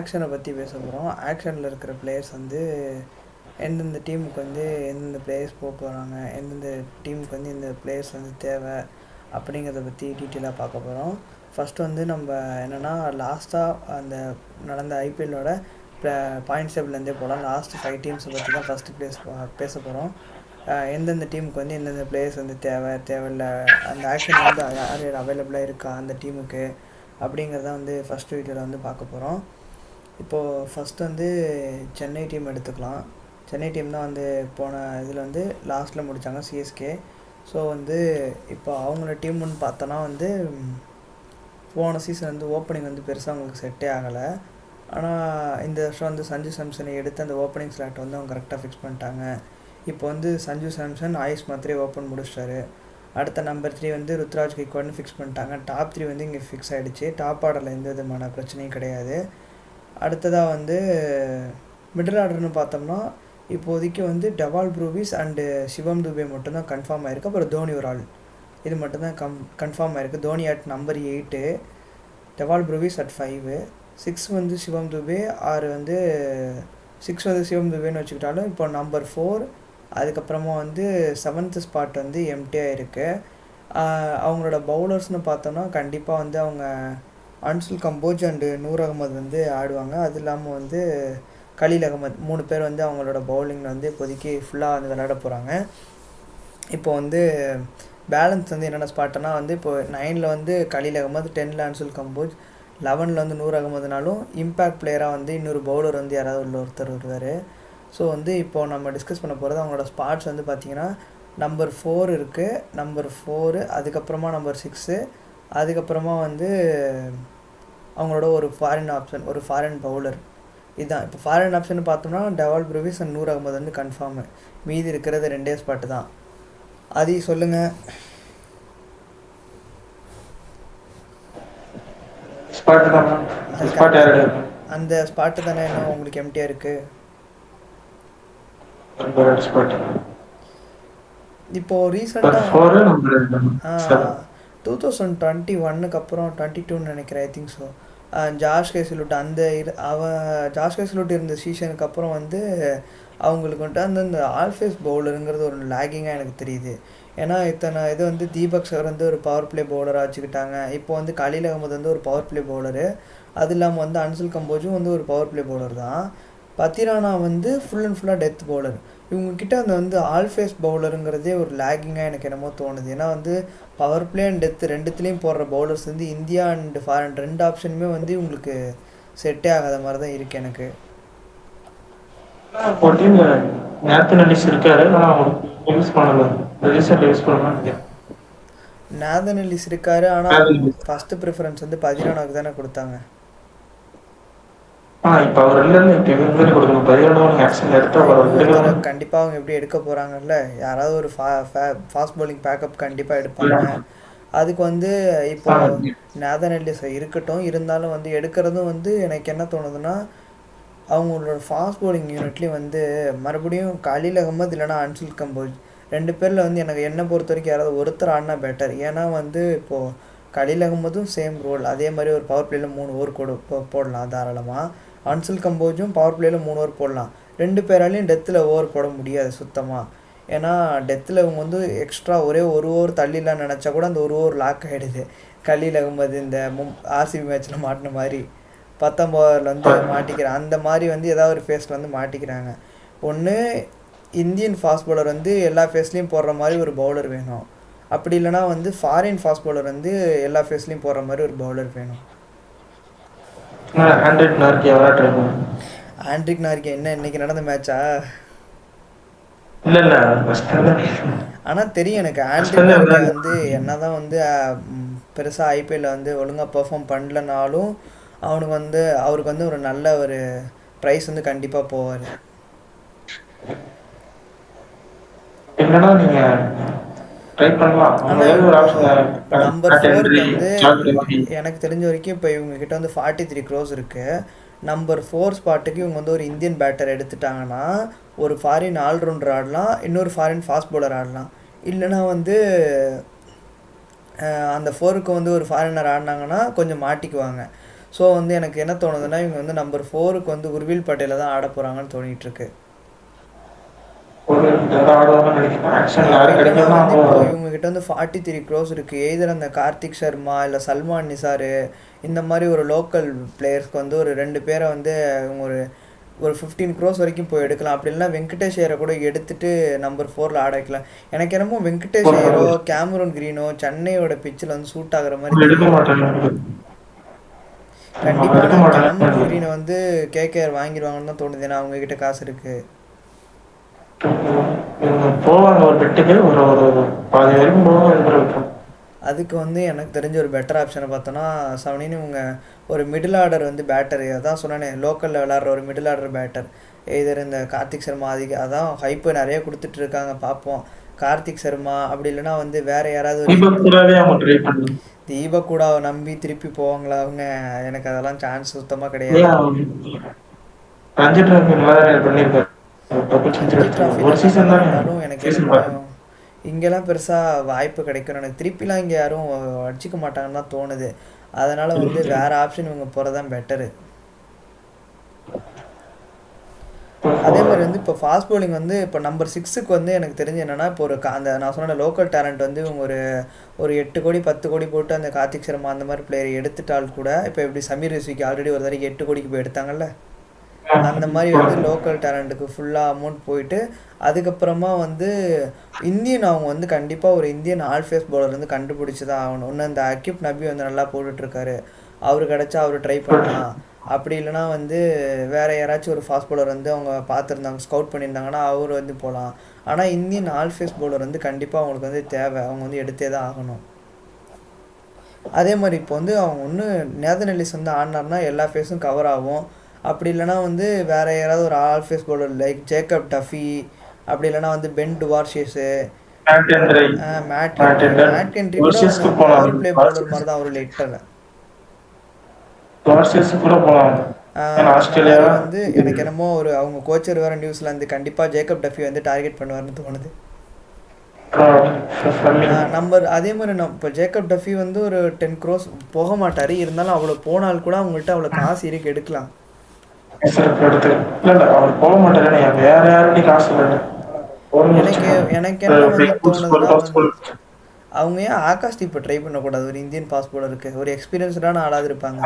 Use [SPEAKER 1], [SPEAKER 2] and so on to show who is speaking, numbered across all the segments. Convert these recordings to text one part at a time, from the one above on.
[SPEAKER 1] ஆக்ஷனை பற்றி பேச போகிறோம். ஆக்ஷனில் இருக்கிற பிளேயர்ஸ் வந்து எந்தெந்த டீமுக்கு வந்து எந்தெந்த பிளேயர்ஸ் போகிறாங்க, எந்தெந்த டீமுக்கு வந்து இந்த பிளேயர்ஸ் வந்து தேவை அப்படிங்கிறத பற்றி டீட்டெயிலாக பார்க்க போகிறோம். ஃபஸ்ட்டு வந்து நம்ம என்னென்னா லாஸ்ட்டாக அந்த நடந்த ஐபிஎல்லோட பாயிண்ட்ஸ் டேபிள்லேருந்தே போகலாம். லாஸ்ட் 5 டீம்ஸை பற்றி தான் ஃபஸ்ட்டு பேச போகிறோம். எந்தெந்த டீமுக்கு வந்து எந்தெந்த பிளேயர்ஸ் வந்து தேவையில்லை, அந்த ஆக்ஷன் வந்து யார் யார் அவைலபிளாக இருக்கா அந்த டீமுக்கு அப்படிங்கிறத வந்து ஃபஸ்ட்டு வீடியோவில் வந்து பார்க்க போகிறோம். இப்போது ஃபஸ்ட்டு வந்து சென்னை டீம் எடுத்துக்கலாம். சென்னை டீம் தான் வந்து போன இதில் வந்து லாஸ்ட்டில் முடித்தாங்க, சிஎஸ்கே. ஸோ வந்து இப்போ அவங்களோட டீம்னு பார்த்தோன்னா வந்து போன சீசன் வந்து ஓப்பனிங் வந்து பெருசாக அவங்களுக்கு செட்டே ஆகலை. ஆனால் இந்த வருஷம் வந்து சஞ்சு சாம்சனை எடுத்து அந்த ஓப்பனிங் ஸ்லாட்டை வந்து அவங்க கரெக்டாக ஃபிக்ஸ் பண்ணிட்டாங்க. இப்போ வந்து சஞ்சு சாம்சன் ஆயுஷ் மாத்திரே ஓப்பன் முடிச்சிட்டாரு. அடுத்த நம்பர் 3 வந்து ருத்ராஜ் கெய்க்வாட்னு ஃபிக்ஸ் பண்ணிட்டாங்க. டாப் 3 வந்து இங்கே ஃபிக்ஸ் ஆகிடுச்சு. டாப் ஆர்டரில் எந்த விதமான பிரச்சனையும் கிடையாது. அடுத்ததாக வந்து மிடில் ஆர்டர்னு பார்த்தோம்னா இப்போதைக்கு வந்து டெவால் ப்ரூவிஸ் அண்டு சிவம் துபே மட்டும்தான் கன்ஃபார்ம் ஆகிருக்கு. அப்புறம் தோனி ஒரு ஆள், இது மட்டும்தான் கன்ஃபார்ம் ஆகிருக்கு. Dhoni at number 8, Dewald Brevis at 5, 6 வந்து சிவம் துபே, 6 வந்து 6 வந்து சிவம் துபேன்னு வச்சுக்கிட்டாலும் இப்போ நம்பர் 4, அதுக்கப்புறமா வந்து 7th ஸ்பாட் வந்து எம்டியாக இருக்குது. அவங்களோட பவுலர்ஸ்னு பார்த்தோன்னா கண்டிப்பாக வந்து அவங்க அன்சுல் கம்போஜ் அண்டு நூர் அகமது வந்து ஆடுவாங்க. அது இல்லாமல் வந்து கலீல் அகமது, 3 பேர் வந்து அவங்களோட பவுலிங்கில் வந்து இப்போதைக்கு ஃபுல்லாக வந்து விளையாட போகிறாங்க. இப்போ வந்து பேலன்ஸ் வந்து என்னென்ன ஸ்பாட்டுனா வந்து இப்போ 9ல் வந்து கலீல் அகமது, 10ல் அன்சுல் கம்போஜ், 11ல் வந்து நூர் அகமதுனாலும் இம்பேக்ட் பிளேயராக வந்து இன்னொரு பவுலர் வந்து யாராவது ஒருத்தர் வருவார். ஸோ வந்து இப்போது நம்ம டிஸ்கஸ் பண்ண போகிறது அவங்களோட ஸ்பாட்ஸ் வந்து பார்த்திங்கன்னா நம்பர் 4 இருக்குது, நம்பர் 4, அதுக்கப்புறமா நம்பர் 6, அதுக்கப்புறமா வந்து அவங்களோட ஒரு ஃபாரின் ஆப்ஷன், ஒரு ஃபாரின் பவுலர். இதுதான் இப்போ ஃபாரின் ஆப்ஷன் பார்த்தோம்னா Dewald Brevis and Noor Ahmad வந்து கன்ஃபார்மு. மீதி இருக்கிறது 2 ஸ்பாட்டு தான். அதையும் சொல்லுங்கள். அந்த ஸ்பாட்டு தானே இன்னும் உங்களுக்கு எம்டியாக இருக்குது. இப்போது ரீசெண்டாக 2021 அப்புறம் 22ன்னு நினைக்கிறேன், I think so, Josh Hazlewood Josh Hazlewood இருந்த சீசனுக்கு அப்புறம் வந்து அவங்களுக்கு வந்துட்டு அந்த ஆல்ஃபேஸ் பவுலருங்கிறது ஒரு லேகிங்காக எனக்கு தெரியுது. ஏன்னா இது வந்து தீபக் சார் வந்து ஒரு பவர் பிளே பவுலராக வச்சுக்கிட்டாங்க. இப்போ வந்து கலீல் அகமது வந்து ஒரு பவர் பிளே பவுலரு, அது இல்லாமல் வந்து அன்சுல் கம்போஜும் வந்து ஒரு பவர் பிளே பவுலர் தான். பத்திரானா வந்து ஃபுல் அண்ட் ஃபுல்லாக டெத் பவுலர். இவங்கக்கிட்ட அந்த வந்து ஆல்ஃபேஸ் பவுலருங்கிறதே ஒரு லேகிங்காக எனக்கு என்னமோ தோணுது. ஏன்னா வந்து பவர் பிளே அண்ட் டெத் ரெண்டுத்துலேயும் போடுற பவுலர்ஸ் வந்து இந்தியா அண்ட் ஃபாரின் 2 ஆப்ஷனுமே வந்து உங்களுக்கு செட்டே ஆகாத மாதிரி தான் இருக்குது எனக்கு. நேதன் எல்லிஸ் இருக்காரு, ஆனால் ஃபர்ஸ்ட் ப்ரிஃபரன்ஸ் வந்து பதிரானாவுக்கு தானே கொடுத்தாங்க. கண்டிப்பாக அவங்க எப்படி எடுக்க போகிறாங்கல்ல, யாராவது ஒரு ஃபாஸ்ட் பவுலிங் பேக்கப் கண்டிப்பாக எடுப்பாங்க. அதுக்கு வந்து இப்போ நேதன் எல்லிஸ் இருக்கட்டும், இருந்தாலும் வந்து எடுக்கிறதும் வந்து எனக்கு என்ன தோணுதுன்னா அவங்களோட ஃபாஸ்ட் பவுலிங் யூனிட்லேயும் வந்து மறுபடியும் கலீல் அகமது இல்லைனா அன்சுல் கம்போஜ் 2 பேரில் வந்து எனக்கு என்னை பொறுத்த வரைக்கும் யாராவது ஒருத்தர் ஆடினா பெட்டர். ஏன்னா வந்து இப்போது கலீல் அகமதும் சேம் ரோல், அதே மாதிரி ஒரு பவர் பிளேயில் 3 ஓவர் போடலாம் தாராளமாக. அன்சுல் கம்போஜும் பவர் பிளேயில் 3 ஓவர் போடலாம். 2 பேராலையும் டெத்தில் ஓவர் போட முடியாது சுத்தமாக. ஏன்னா டெத்தில் இவங்க வந்து எக்ஸ்ட்ரா ஒரே ஒரு ஓவர் தள்ளிடலான்னு நினச்சா கூட அந்த ஒரு ஓவர் லாக் ஆகிடுது. கலீல் அகமது இந்த ஆர்சிபி மேட்ச்சில் மாட்டின மாதிரி 19 ஓவரில் வந்து மாட்டிக்கிறாங்க. அந்த மாதிரி வந்து ஏதாவது ஒரு ஃபேஸில் வந்து மாட்டிக்கிறாங்க. ஒன்று இந்தியன் ஃபாஸ்ட் பவுலர் வந்து எல்லா ஃபேஸ்லேயும் போடுற மாதிரி ஒரு பவுலர் வேணும், அப்படி இல்லைனா வந்து ஃபாரின் ஃபாஸ்ட் பவுலர் வந்து எல்லா ஃபேஸ்லேயும் போடுற மாதிரி ஒரு பவுலர் வேணும். ஆண்ட்ரிக் நார்கே என்ன இன்னைக்கு நடந்த மேட்சா? ஆனால் தெரியும் எனக்கு ஆண்ட்ரிக் நார்கே வந்து என்ன தான் வந்து பெருசாக ஐபிஎல்லில் வந்து ஒழுங்காக பெர்ஃபார்ம் பண்ணலனாலும் அவருக்கு வந்து ஒரு நல்ல ஒரு ப்ரைஸ் வந்து கண்டிப்பாக போவார். நம்பர் 4க்கு வந்து எனக்கு தெரிஞ்ச வரைக்கும் இப்போ இவங்ககிட்ட வந்து 43 crores இருக்குது. நம்பர் 4 ஸ்பாட்டுக்கு இவங்க வந்து ஒரு இந்தியன் பேட்டர் எடுத்துட்டாங்கன்னா ஒரு ஃபாரின் ஆல்ரவுண்டர் ஆடலாம், இன்னொரு ஃபாரின் ஃபாஸ்ட் பவுலர் ஆடலாம். இல்லைனா வந்து அந்த 4க்கு வந்து ஒரு ஃபாரினர் ஆடினாங்கன்னா கொஞ்சம் மாட்டிக்குவாங்க. ஸோ வந்து எனக்கு என்ன தோணுதுன்னா இவங்க வந்து நம்பர் 4க்கு வந்து உர்வில் பட்டேலை தான் ஆட போகிறாங்கன்னு தோணிகிட்ருக்கு.
[SPEAKER 2] ஒரு ஆடுவாங்கன்னு நினைக்கிறேன். ஆக்ஷன்ல
[SPEAKER 1] அப்படி
[SPEAKER 2] யாரும்
[SPEAKER 1] இல்லைனா
[SPEAKER 2] கிடைக்கலன்னா
[SPEAKER 1] வந்து இப்போ
[SPEAKER 2] அவங்க
[SPEAKER 1] இவங்ககிட்ட வந்து 43 crores இருக்குது. எய்தர் அந்த கார்த்திக் சர்மா இல்லை சல்மான் நிசாரு இந்த மாதிரி ஒரு லோக்கல் பிளேயர்ஸ்க்கு வந்து ஒரு 2 பேரை வந்து இவங்க ஒரு ஒரு 15 crores வரைக்கும் போய் எடுக்கலாம். அப்படி இல்லைனா வெங்கடேஷ் ஐயரை கூட எடுத்துட்டு நம்பர் 4ல் ஆட வைக்கலாம். எனக்கு என்னமோ வெங்கடேஷ் ஐயரோ கேமரூன் கிரீனோ சென்னையோட பிச்சில் வந்து சூட் ஆகுற மாதிரி
[SPEAKER 2] எடுக்க
[SPEAKER 1] தெரியல.
[SPEAKER 2] மாட்டாங்க. அவங்க
[SPEAKER 1] கண்டிப்பாக
[SPEAKER 2] எடுக்க
[SPEAKER 1] நான் கேமரூன்
[SPEAKER 2] மாட்டாங்க.
[SPEAKER 1] கிரீனை வந்து கேகேஆர் வாங்கிடுவாங்கன்னு தான் தோணுது. ஏன்னா அவங்ககிட்ட காசு இருக்குது.
[SPEAKER 2] இவங்க போவாங்க ஒரு பெட்டுக்கு ஒரு ஒரு பாதி வரைக்கும் போவாங்க.
[SPEAKER 1] அதுக்கு வந்து எனக்கு தெரிஞ்ச ஒரு பெட்டர் ஆப்ஷனை பார்த்தோன்னா செவனின்னு இவங்க ஒரு மிடில் ஆர்டர் வந்து பேட்டர், அதான் சொன்னேனே லோக்கலில் விளாட்ற ஒரு மிடில் ஆர்டர் பேட்டர், எதர் இந்த கார்த்திக் சர்மா அதான் ஹைப்பு நிறைய கொடுத்துட்ருக்காங்க. பார்ப்போம் கார்த்திக் சர்மா அப்படி இல்லைனா வந்து வேறு யாராவது ஒரு தீபக் கூடாவை நம்பி திருப்பி போவாங்களா அவங்க? எனக்கு அதெல்லாம் சான்ஸ் சுத்தமாக கிடையாது.
[SPEAKER 2] ரஞ்சி டிராஃபி நல்லா பண்ணியிருக்காரு.
[SPEAKER 1] ரஞ்சி ட்ராஃபியில்
[SPEAKER 2] ஒரு
[SPEAKER 1] நல்லா
[SPEAKER 2] சீசன் தானே
[SPEAKER 1] விளாண்டாலும் எனக்கு
[SPEAKER 2] சீசன்
[SPEAKER 1] என்னமோ
[SPEAKER 2] பாரு.
[SPEAKER 1] இங்கெல்லாம் பெருசாக வாய்ப்பு கிடைக்கும் எனக்கு. திருப்பிலாம் இங்கே யாரும் அடிச்சிக்க மாட்டாங்கன்னு தான் தோணுது. அதனால் வந்து வேறு ஆப்ஷன் இவங்க போகிறது தான் பெட்டரு. அதே மாதிரி வந்து இப்போ ஃபாஸ்ட் பவுலிங் வந்து இப்போ நம்பர் 6க்கு வந்து எனக்கு தெரிஞ்சு என்னென்னா இப்போ ஒரு அந்த நான் சொன்ன லோக்கல் டேலண்ட் வந்து இவங்க ஒரு ஒரு 8 கோடி 10 கோடி போட்டு அந்த கார்த்திக் சர்மா அந்த மாதிரி பிளேயரை எடுத்துட்டால் கூட இப்போ எப்படி சமீர் ரிஸ்விக்கு ஆல்ரெடி ஒரு தடவை 8 கோடிக்கு போய் எடுத்தாங்கல்ல, அந்த மாதிரி வந்து லோக்கல் டேலண்ட்டுக்கு ஃபுல்லாக அமௌண்ட் போயிட்டு அதுக்கப்புறமா வந்து இந்தியன் அவங்க வந்து கண்டிப்பாக ஒரு இந்தியன் ஆல் ஃபேஸ் பவுலர் வந்து கண்டுபிடிச்சி தான் ஆகணும். ஒன்று இந்த அக்யூப் நபி வந்து நல்லா போட்டுட்ருக்காரு, அவர் கிடச்சா அவர் ட்ரை பண்ணலாம். அப்படி இல்லைனா வந்து வேறு யாராச்சும் ஒரு ஃபாஸ்ட் பவுலர் வந்து அவங்க பார்த்துருந்தாங்க ஸ்கவுட் பண்ணியிருந்தாங்கன்னா அவர் வந்து போகலாம். ஆனால் இந்தியன் ஆல் ஃபேஸ் பவுலர் வந்து கண்டிப்பாக அவங்களுக்கு வந்து தேவை, அவங்க வந்து எடுத்தே தான் ஆகணும். அதே மாதிரி இப்போ வந்து அவங்க ஒன்று நேதன் எல்லிஸ் வந்து ஆடினார்னா எல்லா ஃபேஸும் கவர் ஆகும். அப்படி இல்லைனா வந்து வேறு யாராவது ஒரு all pace bowler like Jacob Duffy, அப்படி இல்லைனா வந்து பென் டுவார்ஷியஸு, மேட் ஹென்ரி கூட அவங்க பவர் பிளே பவுலர் மாதிரி தான் அவர் லிட்டல. அந்த மாதிரி வந்து எனக்கு என்னமோ ஒரு அவங்க கோச்சர் வேறு நியூசிலாந்து கண்டிப்பாக ஜேக்கப் டஃபி வந்து டார்கெட் பண்ணுவார்னு தோணுது. நம்பர் அதே மாதிரி இப்போ ஜேக்கப் டஃபி வந்து ஒரு 10 crores போக மாட்டார், இருந்தாலும் அவ்வளோ போனால் கூட அவங்கள்ட்ட அவ்வளோ காசு இருக்கு எடுக்கலாம். எனக்கு என்ன வந்து தோணுதுன்னா அவங்க ஏன் ஆகாஷ் இப்போ ட்ரை பண்ணக்கூடாது? ஒரு இந்தியன் ஃபாஸ்ட் பவுலருக்கு ஒரு எக்ஸ்பீரியன்ஸ்டான ஆளாவது இருப்பாங்க.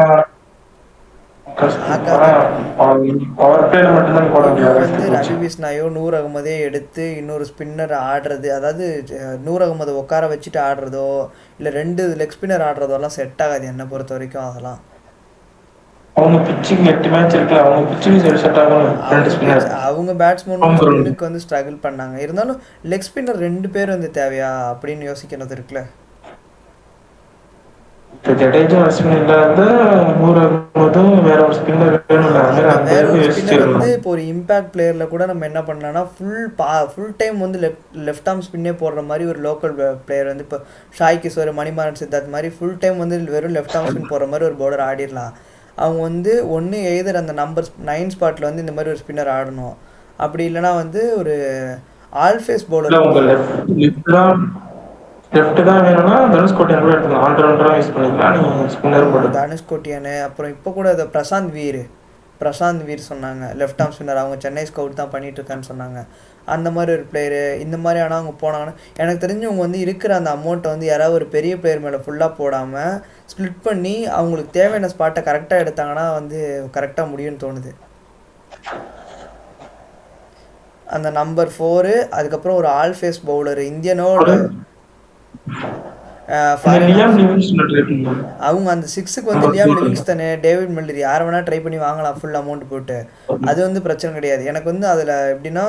[SPEAKER 1] வந்து ரவி பிஷ்னாயோ நூர் அகமதே எடுத்து இன்னொரு ஸ்பின்னர் ஆடுறது, அதாவது நூர் அகமது உட்கார வச்சுட்டு ஆடுறதோ இல்லை 2 லெக் ஸ்பின்னர் ஆடுறதோலாம் செட் ஆகாது என்னை பொறுத்த வரைக்கும். அதெல்லாம்
[SPEAKER 2] அவங்க பிச்சிங் 8 மேட்ச் இருக்குல்ல, அவங்க பிச்சிங் செட் ஆகும்.
[SPEAKER 1] அவங்க பேட்ஸ்மேனும் ஸ்பின்னுக்கு வந்து ஸ்ட்ரகிள் பண்ணாங்க, இருந்தாலும் லெக் ஸ்பின்னர் 2 பேர் வந்து தேவையா அப்படின்னு யோசிக்கிறது இருக்குல்ல.
[SPEAKER 2] ஜடேஜா அஸ்வின் இல்லாத வேற ஒரு ஸ்பின்னர்
[SPEAKER 1] வந்து இப்போ ஒரு இம்பாக்ட் பிளேயரில் கூட நம்ம என்ன பண்ணலாம்னா ஃபுல் டைம் வந்து லெஃப்ட் ஆர்ம் ஸ்பின்னே போடுற மாதிரி ஒரு லோக்கல் பிளேயர் வந்து இப்போ ஷாய் கிஷோர் மணிமாறன் சித்தார்த் மாதிரி ஃபுல் டைம் வந்து வெறும் லெஃப்ட் ஆர்ம் ஸ்பின் போடுற மாதிரி ஒரு பவுலர் ஆடிடலாம். அவங்க வந்து ஒன்று எய்தர் அந்த நம்பர் 9 ஸ்பாட்டில் வந்து இந்த மாதிரி ஒரு ஸ்பின்னர் ஆடணும், அப்படி இல்லைனா வந்து ஒரு ஆல்ஃபேஸ் பவுலர் தனுஷ்கோட்டியானு. அப்புறம் இப்போ கூட அதை பிரசாந்த் வீர் சொன்னாங்க லெஃப்ட் ஆர்ம் ஸ்பின்னர், அவங்க சென்னை ஸ்கவுட் தான் பண்ணிட்டு இருக்கான்னு சொன்னாங்க. அந்த மாதிரி ஒரு பிளேயரு இந்த மாதிரி ஆனால் அவங்க போனாங்கன்னா எனக்கு தெரிஞ்சு அவங்க வந்து இருக்கிற அந்த அமௌண்ட்டை வந்து யாராவது ஒரு பெரிய பிளேயர் மேலே ஃபுல்லாக போடாமல் ஸ்ப்ளிட் பண்ணி அவங்களுக்கு தேவையான ஸ்பாட்டை கரெக்டாக எடுத்தாங்கன்னா வந்து கரெக்டாக முடியும்னு தோணுது. அந்த நம்பர் 4 அதுக்கப்புறம் ஒரு ஆல் ஃபேஸ் பவுலர் இந்தியனோட அவங்க அந்த 6க்கு வந்து லியாம் லிவிங்ஸ்டனு டேவிட் மில்லர் யாரை வேணால் ட்ரை பண்ணி வாங்கலாம் ஃபுல் அமௌண்ட் போட்டு. அது வந்து பிரச்சனை கிடையாது. எனக்கு வந்து அதில் எப்படின்னா